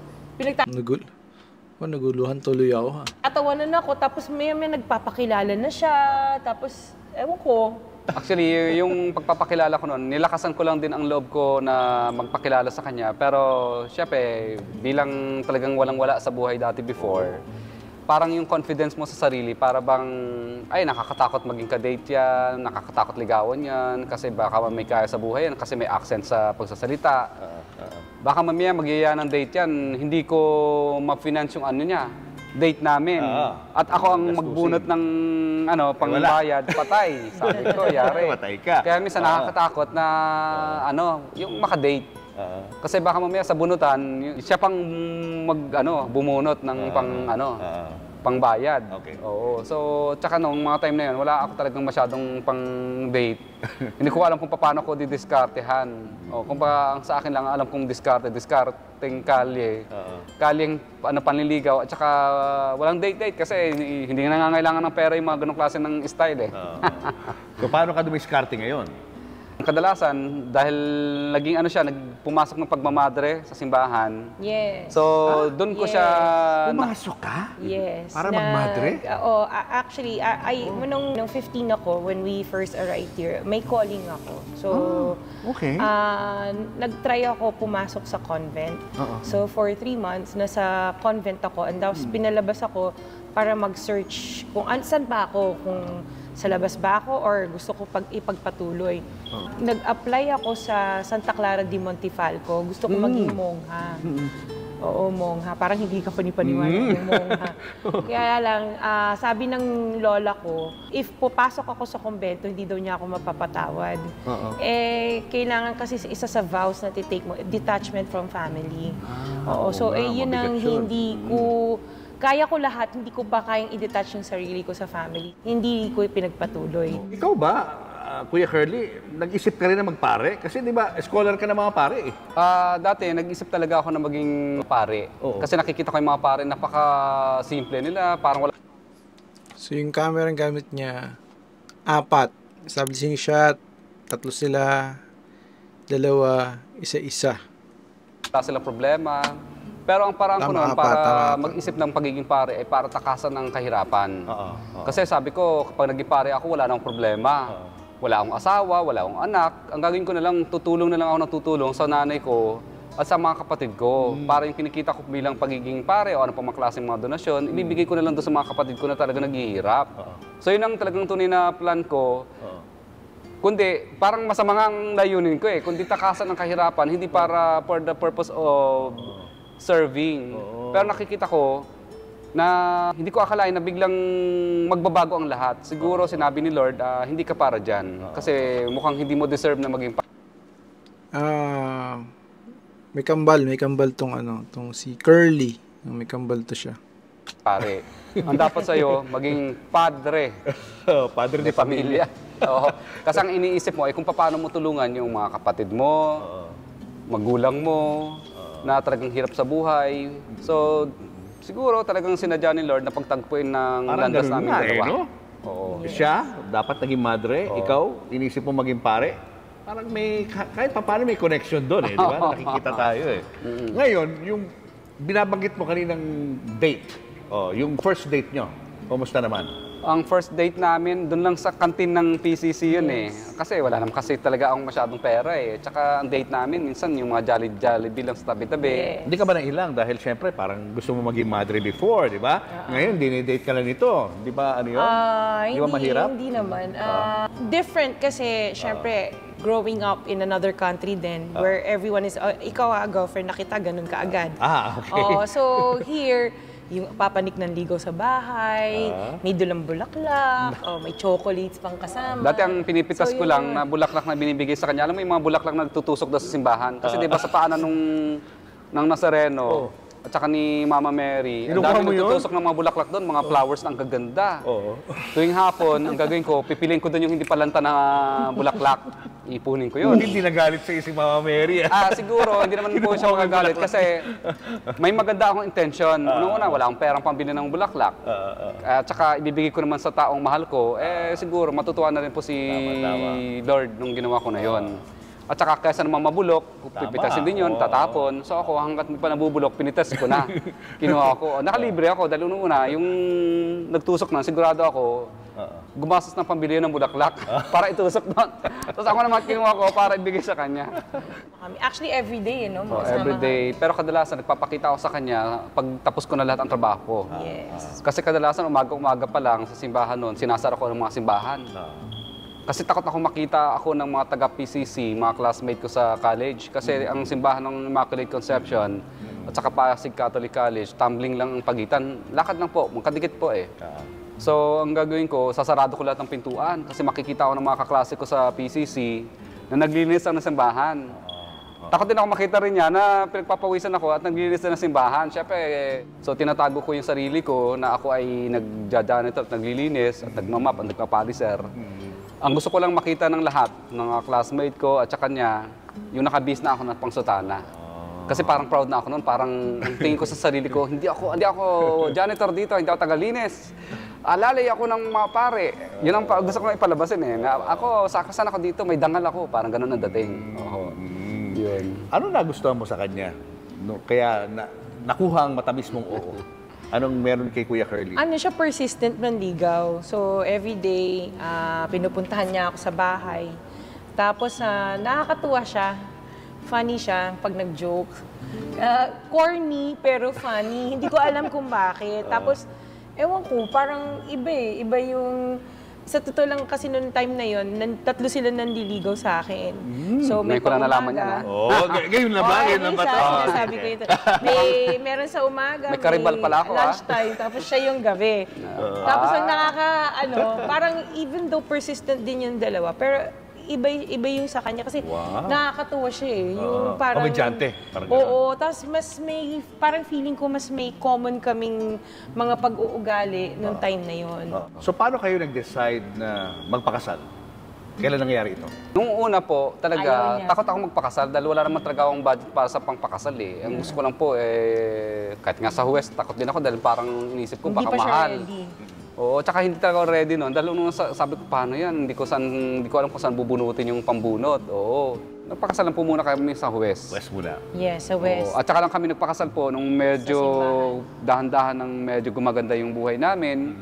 Naguluhan tuloy ako, ha? Tatawanan ako, tapos may nagpapakilala na siya, tapos, ewan ko. Actually, yung pagpapakilala ko noon, nilakasan ko lang din ang loob ko na magpakilala sa kanya. Pero, syempre, bilang talagang walang-wala sa buhay dati before, parang yung confidence mo sa sarili, para bang, ay, nakakatakot maging ka-date yan, nakakatakot ligawan yan, kasi baka may kaya sa buhay yan, kasi may accent sa pagsasalita. Baka mamaya magyaya ng date yan, hindi ko ma-finance yung ano niya, date namin. At ako ang magbunot ng pangbayad, patay. Sabi ko, yari. Patay ka. Kaya minsan nakakatakot na yung makadate. Kasi baka mamaya sa bunutan, siya pang bumunot ng pangbayad. Okay. Oo. So, tsaka nung mga time na yun, wala ako talagang masyadong pang-date. Hindi ko alam kung paano ko didiskartehan. Kung sa akin lang alam kong diskarteng kalye. Kalyeng panliligaw. At tsaka walang date-date kasi hindi nangangailangan ng pera yung mga ganong klase ng style eh. So, paano ka dumiskarte ngayon? Kadalasan, dahil naging pumasok ng pagmamadre sa simbahan. Yes. So, doon ko siya... Pumasok ka? Yes. Para magmadre? Oo. Actually, nung 15 ako, when we first arrived here, may calling ako. So, okay. Nag-try ako pumasok sa convent. So, for 3 months, nasa convent ako. And tapos, pinalabas ako para mag-search kung saan ba ako, kung sa labas ba ako or gusto ko ipagpatuloy. Nag-apply ako sa Santa Clara de Montefalco. Gusto ko maging mongha. Oo, mongha. Parang hindi ka panipaniwala yung mongha. Kaya lang, sabi ng lola ko, if pupasok ako sa kumbento, hindi daw niya ako mapapatawad. Kailangan kasi isa sa vows na titake mo, detachment from family. So yun ang hindi ko... Kaya ko lahat, hindi ko pa kayang i-detach yung sarili ko sa family. Hindi ko pinagpatuloy. Ikaw ba, Kuya Curly, nag-isip ka rin na magpare? Kasi di ba, scholar ka ng mga pare eh. Dati, nag-isip talaga ako na maging pare. Kasi nakikita ko yung mga pare, napaka-simple nila, parang wala. So, yung camera ang gamit niya, 4. Establishing shot, 3 sila, 2, isa-isa. Wala silang problema. Pero ang paraan ko Tama noon ka pa, para tama ka. mag-isip ng pagiging pare ay para takasan ng kahirapan. Oo. Kasi sabi ko, kapag naging pare ako, wala nang problema. Wala akong asawa, wala akong anak. Ang gagawin ko na lang, tutulong na lang ako ng tutulong sa nanay ko at sa mga kapatid ko. Para yung kinikita ko bilang pagiging pare o ano pang mga klaseng mga donasyon, ibibigay ko na lang doon sa mga kapatid ko na talaga naghihirap. So yun ang talagang tunay na plan ko. Kundi, parang masama nga ang layunin ko eh. Kundi takasan ng kahirapan, hindi para for the purpose of serving. Pero nakikita ko na hindi ko akalain na biglang magbabago ang lahat. Siguro sinabi ni Lord, hindi ka para dyan. Kasi mukhang hindi mo deserve na maging May kambal tong si Curly. May kambal to siya. pare. Ang dapat sa'yo, maging padre Padre de pamilya. Oo. Kasi ang iniisip mo ay kung paano mo tulungan yung mga kapatid mo, magulang mo, na talagang hirap sa buhay. So, siguro talagang sinadya ni Lord na pagtagpuin ng Parang landas ganun namin nga dalawa. no? Oo. Siya, dapat naging madre. Ikaw, inisip mo maging pare. Parang may, kahit paano may connection doon eh, di ba? Nakikita tayo eh. Ngayon, yung binabanggit mo kaninang date, yung first date nyo, kumusta naman? Ang first date namin, doon lang sa kantin ng PCC yun eh. Kasi wala naman kasi talaga akong masyadong pera eh. Tsaka ang date namin, minsan yung mga Jollibee lang sa tabi-tabi. Hindi ka ba nailang? Dahil syempre, parang gusto mo maging madre before, di ba? Ngayon, dinidate ka lang nito. Di ba, ano yun? Di ba mahirap? Hindi naman. Different kasi, syempre, growing up in another country din, where everyone is, ikaw girlfriend na kita, ganun ka agad. Okay. So, here, yung papanik ng ligaw sa bahay, may dulang bulaklak, may chocolates pang kasama. Dati ang pinipitas ko lang na bulaklak na binibigay sa kanya. Alam mo yung mga bulaklak na tutusok daw sa simbahan. Kasi di ba sa paanan ng Nazareno, at saka ni Mama Mary, ang Kinukuha dami mo yun? nagtutusok ng mga bulaklak doon, mga flowers na ang gaganda. Tuwing hapon, ang gagawin ko, pipiliin ko doon yung hindi palanta na bulaklak. Ipunin ko yun. Hindi nagalit sa si Mama Mary. Siguro, hindi naman po siya magagalit kasi may maganda akong intention. Una-una, wala akong perang pambili ng bulaklak. At saka ibibigay ko naman sa taong mahal ko, siguro matutuwa na rin po si Lord nung ginawa ko na yon. At saka kaysa naman mabulok, pipitasin din yun, tatapon. So ako, hanggat hindi pa nabubulok, pinitas ko na. Kinuha ko. Nakalibre ako dahil una, yung nagtusok na, sigurado ako, gumastos ng pambili ng bulaklak para itusok doon. Tapos ako naman kinuha ko para ibigay sa kanya. Actually, everyday, no? Everyday. Pero kadalasan, nagpapakita ako sa kanya pag tapos ko na lahat ang trabaho ko. Yes. Kasi kadalasan, umaga-umaga pa lang sa simbahan noon, sinasara ko ng mga simbahan. Kasi takot ako makita ako ng mga taga-PCC, mga classmate ko sa college. Kasi ang simbahan ng Immaculate Conception at saka Pasig Catholic College, tumbling lang ang pagitan. Lakad lang po, magkadikit po eh. So, ang gagawin ko, sasarado ko lahat ng pintuan. Kasi makikita ko ng mga kaklase ko sa PCC na naglilinis ang simbahan. Takot din ako makita rin niya na pinagpapawisan ako at naglilinis na ng simbahan. Siyempre, so tinatago ko yung sarili ko na ako ay nagja-janitor at naglilinis at nagmamap at nagpapaliser. Ang gusto ko lang makita ng lahat, ng mga classmate ko at saka niya, yung nakabis na ako ng pangsutana. Kasi parang proud na ako noon, parang ang tingin ko sa sarili ko, hindi ako janitor dito, hindi ako tagalinis. Alalay ako ng mga pare. Yun ang gusto ko na ipalabasin eh. Na ako, sakasan ako dito, may dangal ako, parang ganun ang dating. Yun. Ano nagustuhan mo sa kanya? No, kaya nakuha ang matamis mong oo. Anong meron kay Kuya Curly? Ano siya, persistent manligaw. So, everyday, pinupuntahan niya ako sa bahay. Tapos, nakakatuwa siya. Funny siya pag nag-joke. Corny, pero funny. Hindi ko alam kung bakit. Tapos, ewan ko, parang iba eh. Iba yung... Sa totoo lang kasi noong time na yon, 3 sila nandiligaw sa akin. So, may Ngayon ko lang nalaman yan, ha? Ngayon na ba? Ngayon na ba ito? Sabi ko ito. Meron sa umaga, May karibal pala ako, lunchtime, tapos siya yung gabi. Tapos ang parang even though persistent din yung dalawa, pero iba yung sa kanya kasi nakakatuwa siya eh. Yung parang, komedyante. Oo, tapos parang feeling ko mas may common kaming mga pag-uugali noong time na yon. So paano kayo nag-decide na magpakasal? Kailan nangyari ito? Nung una po, Ayaw talaga, niya. takot ako magpakasal dahil wala naman talaga akong budget para sa pangpakasal eh. Ang gusto ko lang po, kahit nga sa West, takot din ako dahil parang inisip ko Hindi baka pa siya mahal. ready. Oo, tsaka hindi talaga ako ready noon. Dahil nung sabi ko, paano yan? Hindi ko alam kung saan bubunutin yung pambunot. Oo. Nagpakasal lang po muna kami sa Huwes. West muna. Yes, sa West. Oo. At saka lang kami nagpakasal po nung medyo dahan-dahan ng medyo gumaganda yung buhay namin.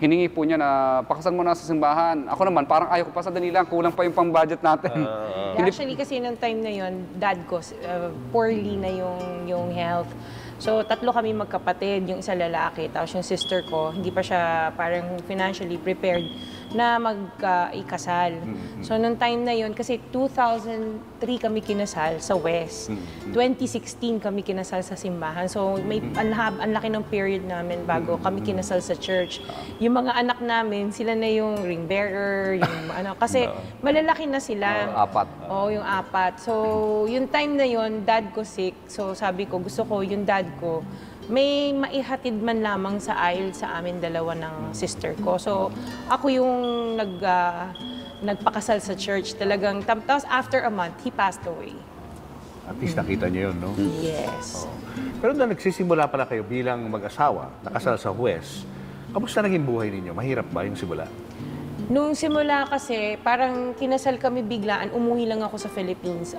Hiningi po niya na pakasal mo na sa simbahan. Ako naman, parang ayaw ko pa sa Danila. Kulang pa yung pang-budget natin. Actually, kasi nung time na yon, dad ko, poorly na yung health. So, 3 kami magkapatid, yung isa lalaki, tapos yung sister ko, hindi pa siya parang financially prepared na mag-ikasal. So, nung time na yon, kasi 2003 kami kinasal sa West. 2016 kami kinasal sa simbahan. So, may ang laki ng period namin bago kami kinasal sa church. Yung mga anak namin, sila na yung ring bearer, yung ano, kasi malalaki na sila. 4. Oo, yung 4. So, yung time na yon, dad ko sick. So, sabi ko, gusto ko yung dad ko, may maihatid man lamang sa aisle sa amin dalawa ng sister ko. So, ako yung nagpakasal sa church. Talagang, tapos after a month, he passed away. At least nakita niyo yun, no? Yes. Pero nung nagsisimula pala kayo bilang mag-asawa, nakasal sa Huwes, kamusta naging buhay ninyo? Mahirap ba yung simula? Nung simula kasi, parang kinasal kami biglaan, umuwi lang ako sa Philippines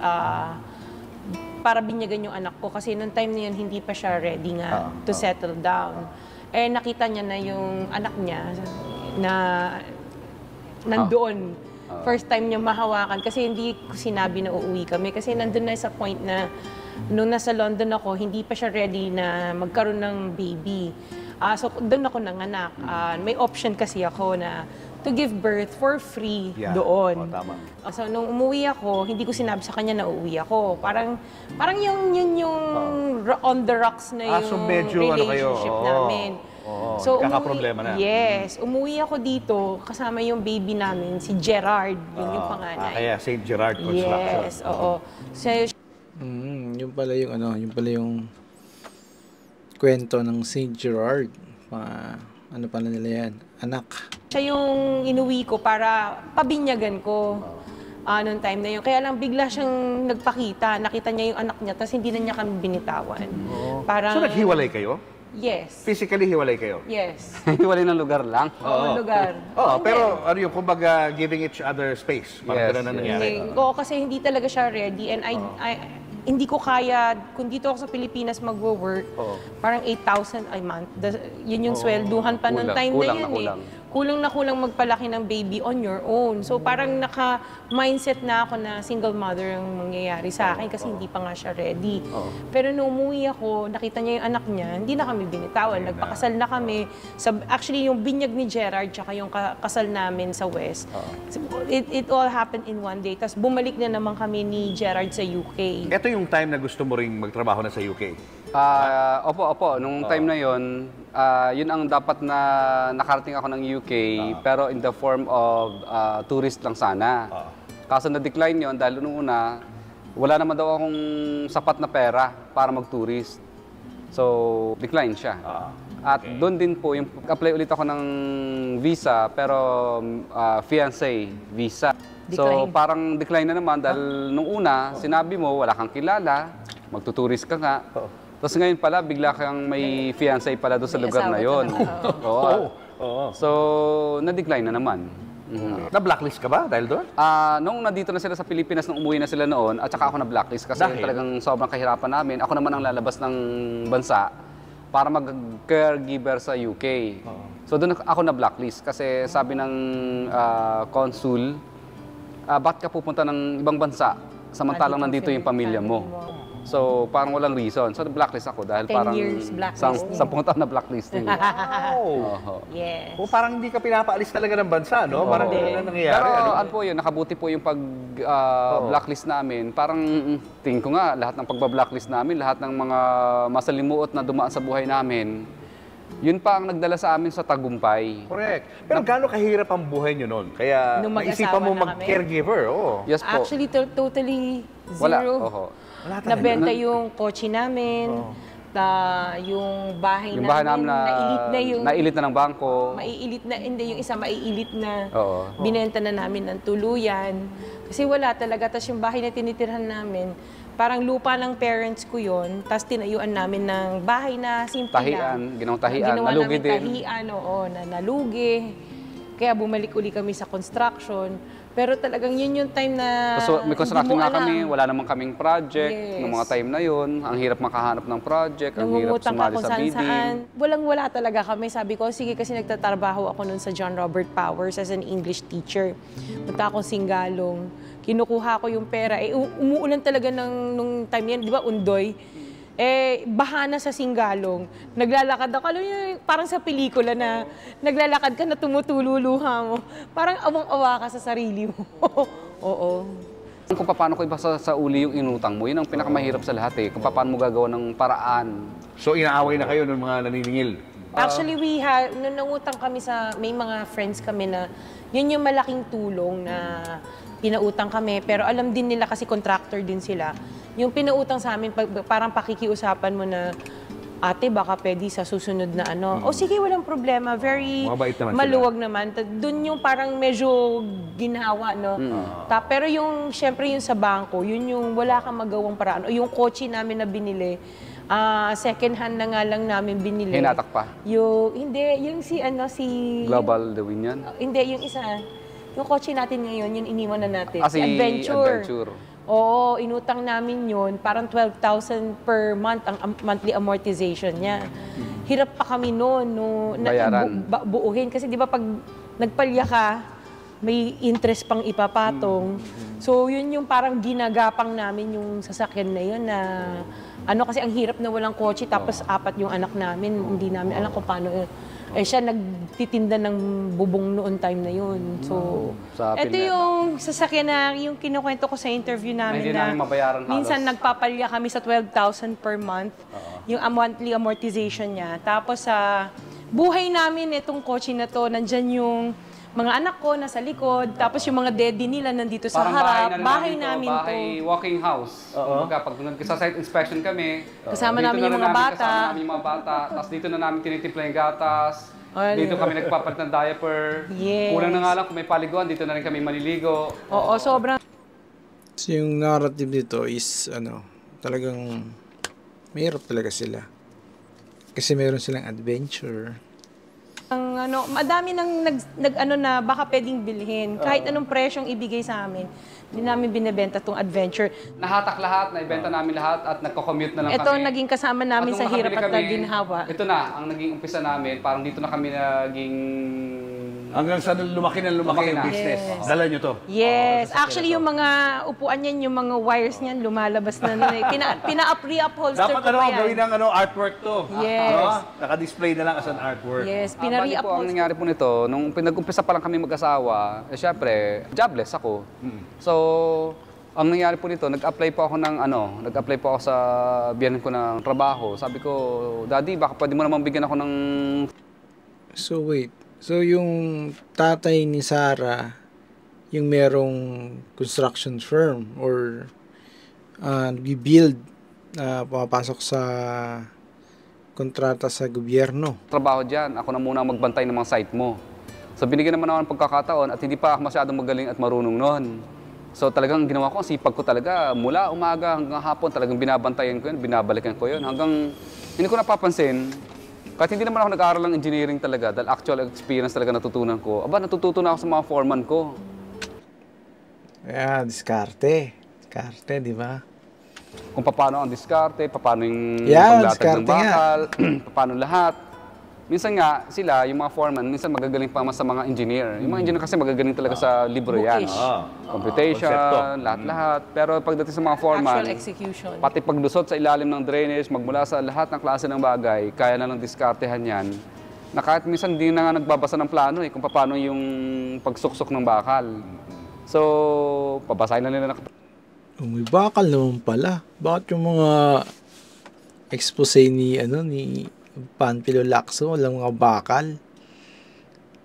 para binyagan yung anak ko. Kasi nung time na yun, hindi pa siya ready nga to settle down. Eh, nakita niya na yung anak niya na nandoon. First time niya mahawakan. Kasi hindi ko sinabi na uuwi kami. Kasi nandun na sa point na nung nasa London ako, hindi pa siya ready na magkaroon ng baby. So, doon ako nanganak. May option kasi ako na to give birth for free doon. Tama. So, nung umuwi ako, hindi ko sinabi sa kanya na uuwi ako. Parang yung on the rocks na yung So medyo relationship namin. So, kakaproblema na. Yes. Umuwi ako dito, kasama yung baby namin, si Gerard, yun yung panganay. Kaya St. Gerard Construction. Yes, oo. So, Yung pala yung kwento ng St. Gerard. Ano pala nila yan? Anak. siya yung inuwi ko para pabinyagan ko noong time na yun. Kaya lang bigla siyang nagpakita. Nakita niya yung anak niya, tapos hindi na niya kami binitawan. Parang, So naghiwalay kayo? Yes. Physically hiwalay kayo? Yes. Hiwalay ng lugar lang. Oo, lugar. Pero ano yung kumbaga giving each other space? Parang Yes, ganun na yes. nangyari. Oo, kasi hindi talaga siya ready. And hindi ko kaya, kung dito ako sa Pilipinas magwo-work, parang 8,000 a month. Yun yung swelduhan pa noong time na yun eh. Kulang na kulang magpalaki ng baby on your own. So parang naka-mindset na ako na single mother ang mangyayari sa akin kasi hindi pa nga siya ready. Pero nung umuwi ako, nakita niya yung anak niya, hindi na kami binitawan. Nagpakasal na kami. Actually, yung binyag ni Gerard tsaka yung kasal namin sa West, it all happened in one day. Tapos bumalik na naman kami ni Gerard sa UK. Ito yung time na gusto mo ring magtrabaho na sa UK. Opo. Nung time na yon, yun ang dapat na nakarating ako ng UK, pero in the form of tourist lang sana. Kaso na-decline yon dahil noong una, wala naman daw akong sapat na pera para mag-tourist. So, decline siya. At doon din po, yung apply ulit ako ng visa, pero fiancé visa. So, parang decline na naman dahil nung una, sinabi mo, wala kang kilala, magtuturist ka nga. Tapos ngayon pala, bigla kang may fiancé pala doon sa lugar na yon. So, na-decline na naman. Na-blacklist ka ba dahil doon? Nung nandito na sila sa Pilipinas, nung umuwi na sila noon, at saka ako na-blacklist kasi talagang sobrang kahirapan namin. Ako naman ang lalabas ng bansa para mag-caregiver sa UK. So doon ako na-blacklist kasi sabi ng consul, bakit ka pupunta ng ibang bansa samantalang nandito yung pamilya mo? So, parang walang reason. So, blacklist ako dahil 10 parang years blacklist. 10 taon na blacklisting. Yes. O parang hindi ka pinapaalis talaga ng bansa, no? Parang ganun na nangyayari. Pero ano po yun, nakabuti po yung pag-blacklist namin. Parang tingin ko nga, lahat ng pagba-blacklist namin, lahat ng mga masalimuot na dumaan sa buhay namin, yun pa ang nagdala sa amin sa tagumpay. Correct. Pero gaano kahirap ang buhay nyo noon? Kaya Nung naisipan mag-asawa mo na kami? mag-caregiver, Yes po. Actually, totally Wala. zero. Nabenta yung kotse namin, yung bahay Yung bahay namin namin na nailit na ng bangko. maiilit na, hindi, yung isa maiilit na, Oo. binenta na namin ng tuluyan. Kasi wala talaga. Tapos yung bahay na tinitirhan namin, parang lupa ng parents ko yon, tapos tinayuan namin ng bahay na simple Tahian, lang. ginawang tahian, Ginawa nalugi namin din. tahian, oo, na nalugi. Kaya bumalik uli kami sa construction. Pero talagang yun yung time na So, may construction hindi mo nga alam. kami, wala namang kaming project Yes. ng mga time na yun. Ang hirap makahanap ng project, ang hirap Nangungutang ka sumali kung sa bidding. saan-saan. Walang-wala talaga kami. Sabi ko, sige kasi nagtatrabaho ako nun sa John Robert Powers as an English teacher. Punta akong Singalong. Kinukuha ko yung pera. Umuulan talaga nung time yan, di ba, undoy. Baha na sa Singalong. Naglalakad ako. Alam niyo, parang sa pelikula na naglalakad ka na tumutululuha mo. Parang awang-awa ka sa sarili mo. Oo. Kung paano ko ibasa sa uli yung inutang mo, yun ang pinakamahirap sa lahat eh. Kung paano mo gagawa ng paraan. So inaaway na kayo ng mga naniningil? Actually, nung nangutang kami may mga friends kami na yun yung malaking tulong na pinautang kami. Pero alam din nila kasi contractor din sila. Yung pinautang sa amin, parang pakikiusapan mo na, ate, baka pwede sa susunod na ano. O sige, walang problema. Very Mabait naman maluwag naman. Doon yung parang medyo ginhawa, no? Pero yung, syempre yung sa bangko, yun yung wala kang magawang paraan. O yung kotse namin na binili, second hand na nga lang namin binili. Hinatak pa. Hindi, yung si Global the win yan. Hindi, yung isa. Yung kotse natin ngayon, yun iniwan na natin. Si Adventure. Oo, inutang namin yun. Parang 12,000 per month ang monthly amortization niya. Hirap pa kami noon. Bayaran. Buuhin. Kasi di ba pag nagpalya ka, may interest pang ipapatong. So yun yung parang ginagapang namin yung sasakyan na yun na kasi ang hirap na walang kotse tapos apat yung anak namin. Hindi namin alam kung paano. Siya nagtitinda ng bubong noon time na yun. So, ito yung sasakyan na yung kinukwento ko sa interview namin Hindi namin mabayaran halos. minsan nagpapalya kami sa 12,000 per month, yung monthly amortization niya. Tapos sa buhay namin, itong kotse na to, nandyan yung mga anak ko nasa likod, tapos yung mga daddy nila nandito sa Parang harap. bahay Namin to. Bahay walking house. Kumbaga, pag sa site inspection kami, Kasama dito namin na yung rin mga bata. Kasama namin yung mga bata. Tapos dito na namin tinitimpla yung gatas. Dito kami nagpapalit ng diaper. Yes. Kulang na nga lang kung may paliguan, dito na rin kami maliligo. Oo, sobrang So, yung narrative nito is, talagang mahirap talaga sila. Kasi meron silang adventure. madami nang na baka pwedeng bilhin. Kahit anong presyong ibigay sa amin, hindi namin binebenta tong adventure. Nahatak lahat, naibenta namin lahat at nagko-commute na lang Ito kami. naging kasama namin At sa nung hirap nakabili at kami, ginhawa. Ito na, ang naging umpisa namin, parang dito na kami naging... Hanggang sa lumaki ng lumaki yung business. Yes. Dala nyo to. Yes. Actually, yung mga upuan niyan, yung mga wires niyan, lumalabas na. Pina-re-upholster ko Dapat pa yan. gawin ng artwork to. Yes. Naka-display na lang as an artwork. Yes, Bali po, ang pina-re-upholster. nangyari po nito, nung pinag-umpisa pa lang kami mag-asawa, syempre, jobless ako. So, ang nangyari po nito, nag-apply po ako sa biyanan ko ng trabaho. Sabi ko, Daddy, baka pwede mo naman bigyan ako ng... So, wait. So, yung tatay ni Sarah, yung merong construction firm or nag-build, pumapasok sa kontrata sa gobyerno. trabaho dyan. Ako na muna magbantay ng mga site mo. So binigyan naman ako ng pagkakataon at hindi pa ako masyadong magaling at marunong noon. So talagang ginawa ko, ang sipag ko talaga. Mula umaga hanggang hapon talagang binabantayan ko yun, binabalikan ko yun. Hanggang hindi ko napapansin, kahit hindi naman ako nag-aaral ng engineering talaga, dahil actual experience talaga natutunan ko, natututo na ako sa mga foreman ko. Kaya, diskarte. Diskarte, di ba? Kung paano ang diskarte, paano yung paglatag ng diskarte nga. bakal, paano lahat. Minsan nga, sila, yung mga foreman, minsan magagaling pa mas sa mga engineer. Yung mga engineer kasi magagaling talaga sa libro yan. Bookish. Computation, konsepto. lahat-lahat. Pero pagdating sa mga foreman, Actual execution. pati paglusot sa ilalim ng drainage, magmula sa lahat ng klase ng bagay, kaya na lang diskartehan yan. Na kahit minsan hindi na nga nagbabasa ng plano kung paano yung pagsuksok ng bakal. So, pabasahin na nila May bakal naman pala. Bakit yung mga expose ni Panfilo Lacson, walang mga bakal?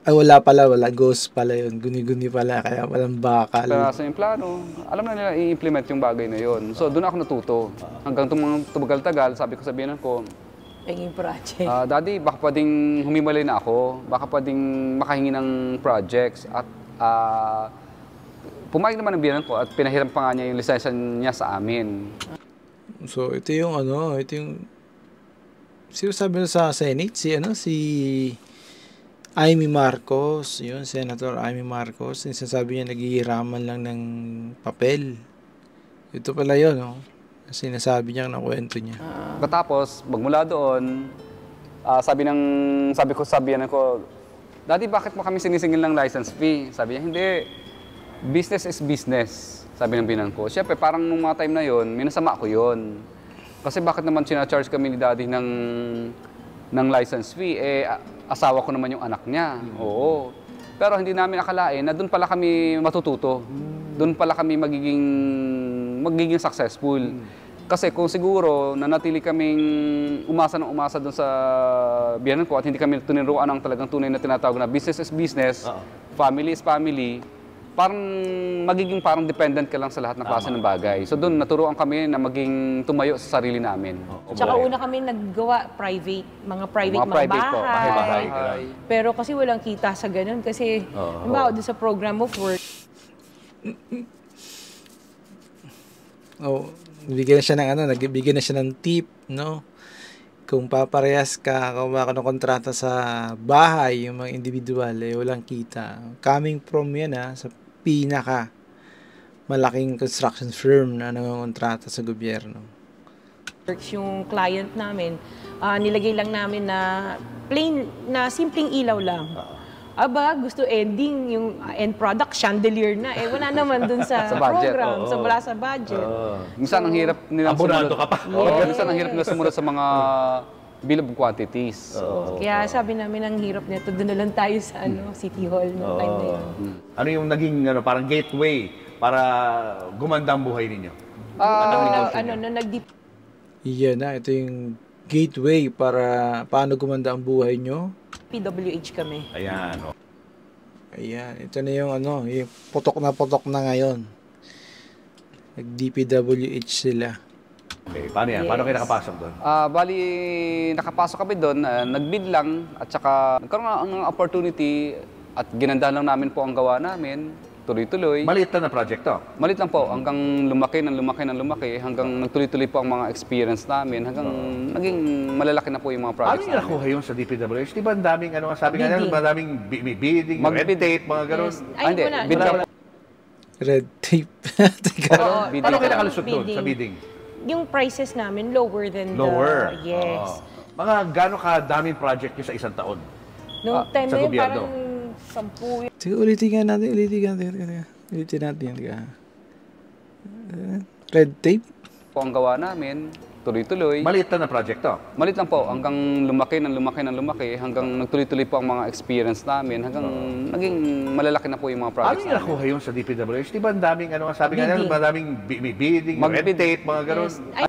Ay, wala. Ghost pala yun. Guni-guni pala, kaya walang bakal. sa yung plano, alam na nila i-implement yung bagay na yon. So, doon ako natuto. Hanggang tumagal-tagal, sabi ko sabihin ko, Penging project. Daddy, baka pwedeng humimalay na ako. Baka pwedeng makahingi ng projects. At pumayag naman ang biyanan ko at pinahiram pa nga niya yung lisensya niya sa amin. So, ito yung sino sabi na sa Senate? Si Amy Marcos, yun, Senator Amy Marcos, yung sabi niya naghihiraman lang ng papel. Ito pala yun, no? Sinasabi niya ng kwento niya. Katapos, magmula doon, sabi ko sa biyanan ko, Daddy, bakit mo kami sinisingil ng license fee? Sabi niya, hindi. Business is business, sabi ng biyanan ko. Siyempre, parang nung mga time na yon, minasama ko yon. Kasi bakit naman sinacharge kami ni Daddy ng license fee? Asawa ko naman yung anak niya. Oo. Pero hindi namin akalain na doon pala kami matututo. Doon pala kami magiging successful. Kasi kung siguro nanatili kaming umasa doon sa biyanan ko at hindi kami tuniruan ng talagang tunay na tinatawag na business is business, family is family, magiging parang dependent ka lang sa lahat ng klase ng bagay. So doon naturuan kami na maging tumayo sa sarili namin. Tsaka una kami naggawa mga private po, bahay. bahay. Pero kasi walang kita sa ganun. Kasi, halimbawa, doon sa program of work, Nagbigyan na siya ng tip, no? Kung paparehas ka, kung baka kontrata sa bahay, yung mga individual, walang kita. Coming from yan, sa pinaka malaking construction firm na nangongontrata sa gobyerno. yung client namin, nilagay lang namin na simpleng ilaw lang. Aba, gusto ending, yung end product, chandelier na. Wala naman dun sa, budget, program, wala sa budget. Minsan ang hirap nilang Abonado ka pa. Minsan ang hirap nila sumunod sa mga bill of quantities. Kaya sabi namin, ang hirap nito, doon na lang tayo sa City Hall no time na yun. Ano yung naging parang gateway para gumanda ang buhay ninyo? Iyan na, ito yung gateway para paano gumanda ang buhay nyo. PWH kami. Ayan. Ayan, ito na yung yung putok na ngayon. Nag-DPWH sila. Okay, paano yan? Paano kayo nakapasok doon? Bali, nakapasok kami doon, nagbid lang at saka nagkaroon ng opportunity at ginanda lang namin po ang gawa namin, tuloy-tuloy. Maliit na project to? Maliit lang po, hanggang lumaki, hanggang nagtuloy-tuloy po ang mga experience namin, hanggang naging malalaki na po yung mga projects namin. Ano yung nakuha yung sa DPWH? Di ba ang daming, sabi nga nila, daming bidding, red tape, mga ganun? Yes. Ay, wala. Bid lang po. Red tape. Paano kayo nakalusot doon sa bidding? Yung prices namin lower than Lower? Yes. Mga gano'ng kadaming project nyo sa isang taon? Nung time sa na yun, gobyerno? parang 10 Sige, ulitin natin. Red tape? Po ang gawa namin, tuloy-tuloy. Maliit na project to? Maliit lang po, hanggang lumaki, hanggang nagtuloy-tuloy po ang mga experience namin, hanggang naging malalaki na po yung mga projects Ano yung nakuha yung sa DPWH? Di ba ang daming, sabi nga nila, daming bidding, red tape, mga ganun? Yes. Ay,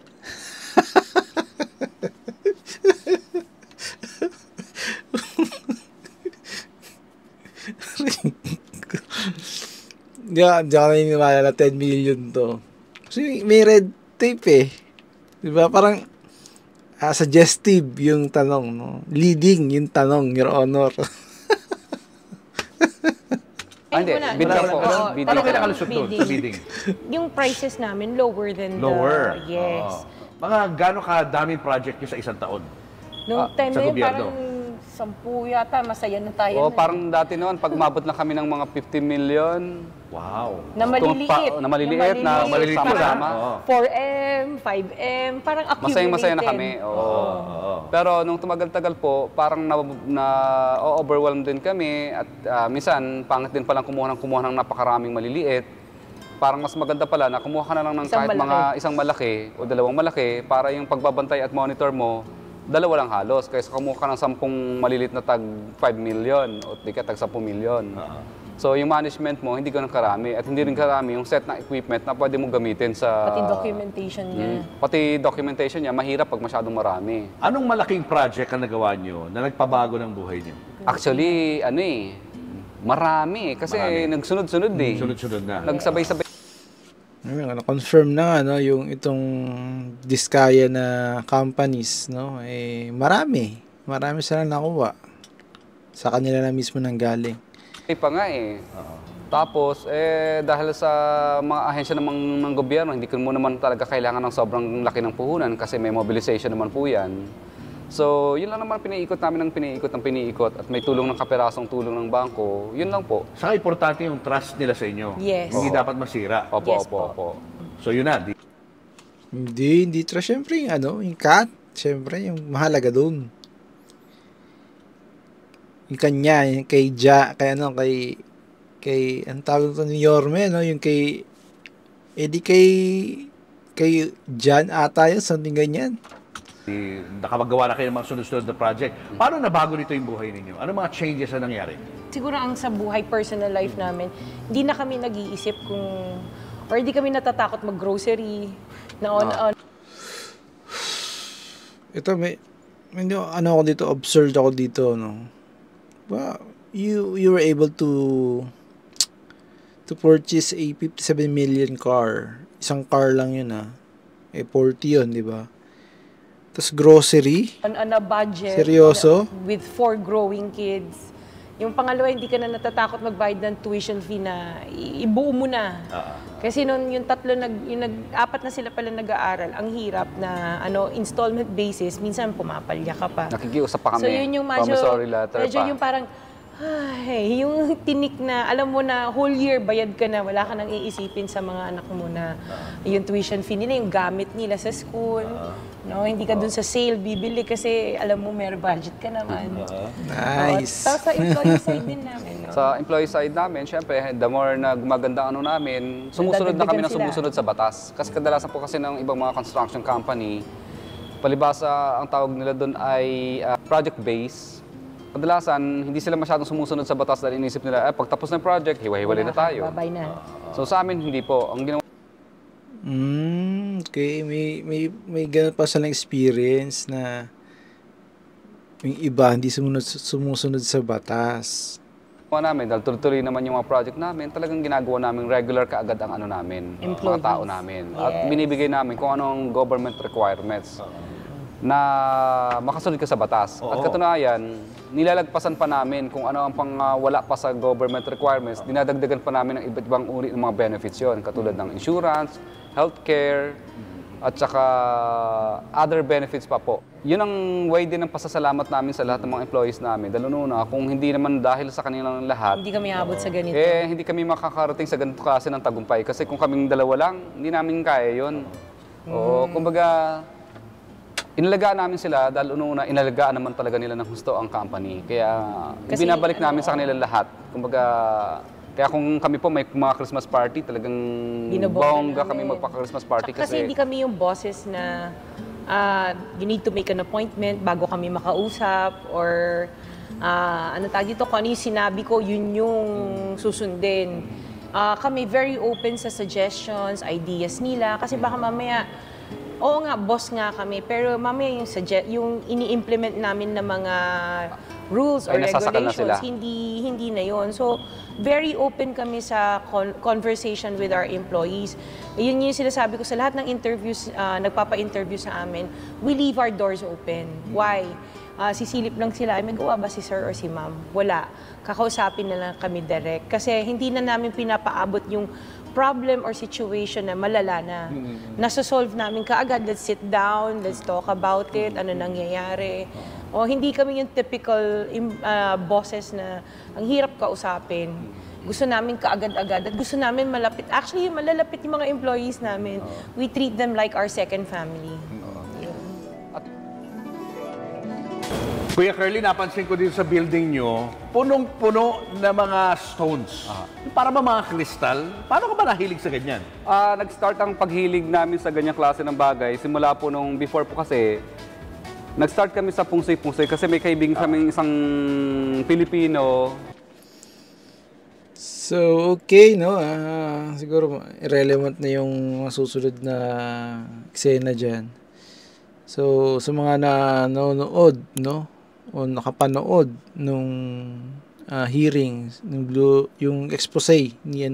Di ka naniniwala na 10 million to. Kasi may red tape Di ba? Parang suggestive yung tanong, no? Leading yung tanong, Your Honor. Hindi, bid lang po. Bidding. Paano kayo nakalusot doon sa bidding? yung prices namin lower than Lower? Yes. Mga gano'ng kadaming project nyo sa isang taon? Nung time sa na yun, gobyerno? parang 10 yata, masaya na tayo. Parang dati noon, pag umabot na kami ng mga 50 million, Wow! na maliliit. na maliliit, na maliliit na. sama-sama. 4M, 5M, parang accumulated. Masaya na kami. Pero nung tumagal-tagal po, parang na-overwhelmed din kami at minsan, pangit din palang kumuha ng napakaraming maliliit. Parang mas maganda pala na kumuha ka na lang ng kahit mga isang malaki o dalawang malaki para yung pagbabantay at monitor mo, dalawa lang halos. Kaysa kumuha ka ng 10 maliliit na tag 5 million o di ka tag 10 million. So yung management mo, hindi ganun karami at hindi rin karami yung set ng equipment na pwede mong gamitin sa... Pati documentation niya. Pati documentation niya, mahirap pag masyadong marami. Anong malaking project ang nagawa nyo na nagpabago ng buhay nyo? Actually, marami. Kasi nagsunod-sunod Sunod-sunod na. Nagsabay-sabay. Confirm na yung itong Diskaya na companies, no? Marami silang nakuha. Sa kanila na mismo nang galing. pa nga eh. Tapos, dahil sa mga ahensya ng gobyerno, hindi ko mo naman talaga kailangan ng sobrang laki ng puhunan kasi may mobilization naman po yan. So, yun lang naman piniikot namin ng piniikot at may tulong ng kaperasong tulong ng bangko, yun lang po. Saka importante yung trust nila sa inyo. Yes. Hindi dapat masira. Opo, Yes opo, po. opo. So yun na. Hindi trust. Siyempre, yung cat, siyempre, yung mahalaga doon. Yung kanya, yung kay ang tawag ito ni Yorme, no? Yung kay Jan ata yun, something ganyan. Nakapagawa na kayo ng mga sunod-sunod na project. Paano nabago nito yung buhay ninyo? Ano mga changes na nangyari? Siguro ang sa buhay, personal life namin, hindi na kami nag-iisip or hindi kami natatakot mag-grocery, na on. Ito, ako dito, observed ako dito, no? Well, you were able to purchase a 57 million car. Isang car lang yun, 40 yun, di ba? Tapos grocery. On a budget. Seryoso? With 4 growing kids. Yung pangalawa, hindi ka na natatakot magbayad ng tuition fee na ibuo mo na. Kasi noon yung tatlo, apat na sila pala nag-aaral. Ang hirap na installment basis. Minsan pumapalya ka pa. Nakikiusap pa kami. So yun yung medyo yung parang, yung tinik na, alam mo na whole year bayad ka na, wala ka nang iisipin sa mga anak mo na yung tuition fee nila, yung gamit nila sa school. No, hindi ka dun sa sale bibili kasi alam mo may budget ka naman. Nice. Tapos sa employee side din namin. No? Sa employee side namin, syempre, the more na gumaganda ang namin, sumusunod na kami na sumusunod sa batas. Kasi kadalasan po kasi ng ibang mga construction company, palibasa ang tawag nila doon ay project-based. Kadalasan, hindi sila masyadong sumusunod sa batas dahil inisip nila, pagtapos ng project, hiwa-hiwalay na tayo. Babay na. So sa amin, hindi po. Ang ginawa Okay, may ganun pa silang experience na yung iba hindi sumusunod sa batas. namin, dahil tuloy-tuloy naman yung mga project namin, talagang ginagawa namin regular kaagad ang namin, mga tao namin. At binibigay namin kung anong government requirements na makasunod ka sa batas. At katunayan, nilalagpasan pa namin kung ano ang wala pa sa government requirements, dinadagdagan pa namin ng iba't ibang uri ng mga benefits yon, katulad ng insurance, healthcare, at saka other benefits pa po. Yun ang way din ng pasasalamat namin sa lahat ng mga employees namin. Dahil kung hindi naman dahil sa kanilang lahat, Hindi kami abot sa ganito. hindi kami makakarating sa ganito klase ng tagumpay. Kasi kung kaming dalawa lang, hindi namin kaya yun. Kumbaga, inalagaan namin sila dahil inalagaan naman talaga nila ng husto ang company. Kaya binabalik namin sa kanila lahat. Kumbaga, kaya kung kami po may mga Christmas party, talagang bongga kami magpa-Christmas party. Kasi hindi kami yung bosses na you need to make an appointment bago kami makausap or kung ano yung sinabi ko, yun yung susundin. Kami very open sa suggestions, ideas nila kasi baka mamaya oo nga, boss nga kami, pero mamaya yung ini-implement namin na mga rules or regulations, hindi na yon. So, very open kami sa conversation with our employees. Yun yung sinasabi ko sa lahat ng interviews, nagpapa-interview sa amin, we leave our doors open. Why? Sisilip lang sila, may gawa ba si sir or si ma'am? Wala. Kakausapin na lang kami direct. Kasi hindi na namin pinapaabot yung problem or situation na malala na. Nasa-solve namin kaagad, let's sit down, let's talk about it, ano nangyayari. O hindi kami yung typical bosses na ang hirap kausapin. Gusto namin kaagad-agad at gusto namin malapit. Actually, malalapit yung mga employees namin. We treat them like our second family. Kuya Curly, napansin ko dito sa building nyo, punong-puno na mga stones. Para ba mga kristal? Paano ka ba nahilig sa ganyan? Nag-start ang paghilig namin sa ganyang klase ng bagay. Simula po nung before po kasi, nag-start kami sa pungsoy-pungsoy kasi may kaibigan kaming isang Pilipino. So, okay, no? Siguro irrelevant na yung susunod na eksena dyan. So, sa mga nanonood, no? O nakapanood nung hearing, yung expose ni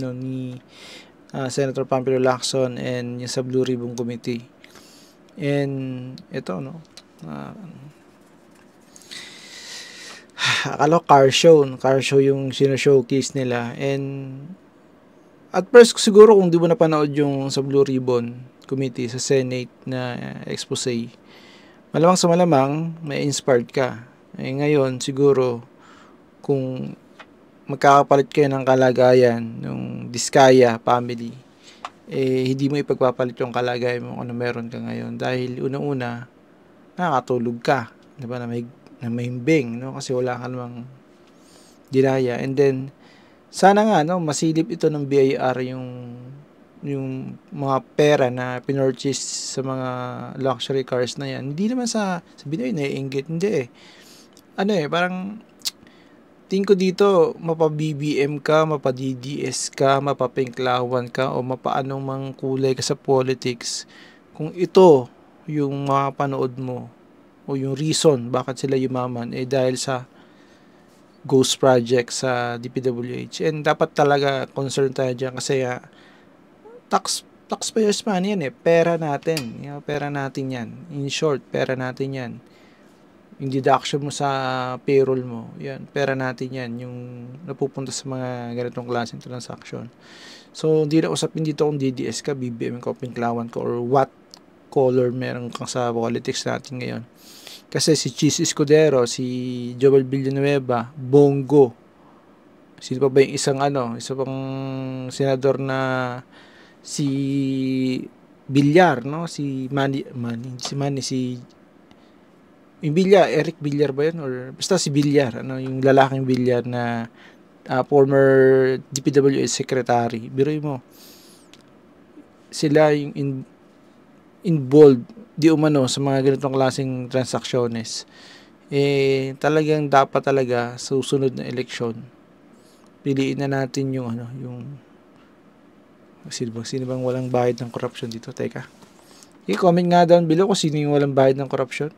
Senator Pampilo Lacson and yung sa Blue Ribbon Committee. And ito, no? akala ko car show yung sino-showcase nila. And at first siguro kung di mo napanood yung sa Blue Ribbon Committee sa Senate na expose, malamang sa malamang may inspired ka. Eh ngayon siguro kung magkakapalit kayo ng kalagayan ng Diskaya family, eh hindi mo ipagpapalit yung kalagayan mo kung ano meron ka ngayon, dahil una-una nakakatulog ka, 'di ba, na mahimbing, no, kasi wala ka namang dinaya. And then sana nga, no, masilip ito ng BIR yung mga pera na pinurchase sa mga luxury cars na yan. Hindi naman sabi na yun, naiinggit. Hindi eh. Parang tingin ko dito, mapa-BBM ka, mapa-DDS ka, mapa-pinklawan ka, o mapa-anong mang kulay ka sa politics. Kung ito yung mapanood mo, o yung reason bakit sila yumaman, eh dahil sa ghost project sa DPWH. And dapat talaga concerned tayo dyan kasi taxpayers money yan eh. Pera natin. Pera natin yan. In short, pera natin yan. Yung deduction mo sa payroll mo, yan, pera natin yan. Yung napupunta sa mga ganitong klaseng transaction. So, hindi na usapin dito kung DDS ka, BBM ka, pinklawan ka, or what color meron kang sa politics natin ngayon. Kasi si Chis Escudero, si Joel Villanueva, Bongo, sino pa ba yung isa pang senador na si Villar, no? Si yung Villar, Eric Villar ba yun? Or basta si Villar, yung lalaking Villar na former DPWH secretary. Biruin mo, sila yung involved di umano sa mga ganitong klaseng transactions. Eh talagang dapat talaga sa susunod na eleksyon piliin na natin yung sino bang walang bayad ng corruption dito. Teka, i-comment nga down below kung sino yung walang bayad ng corruption.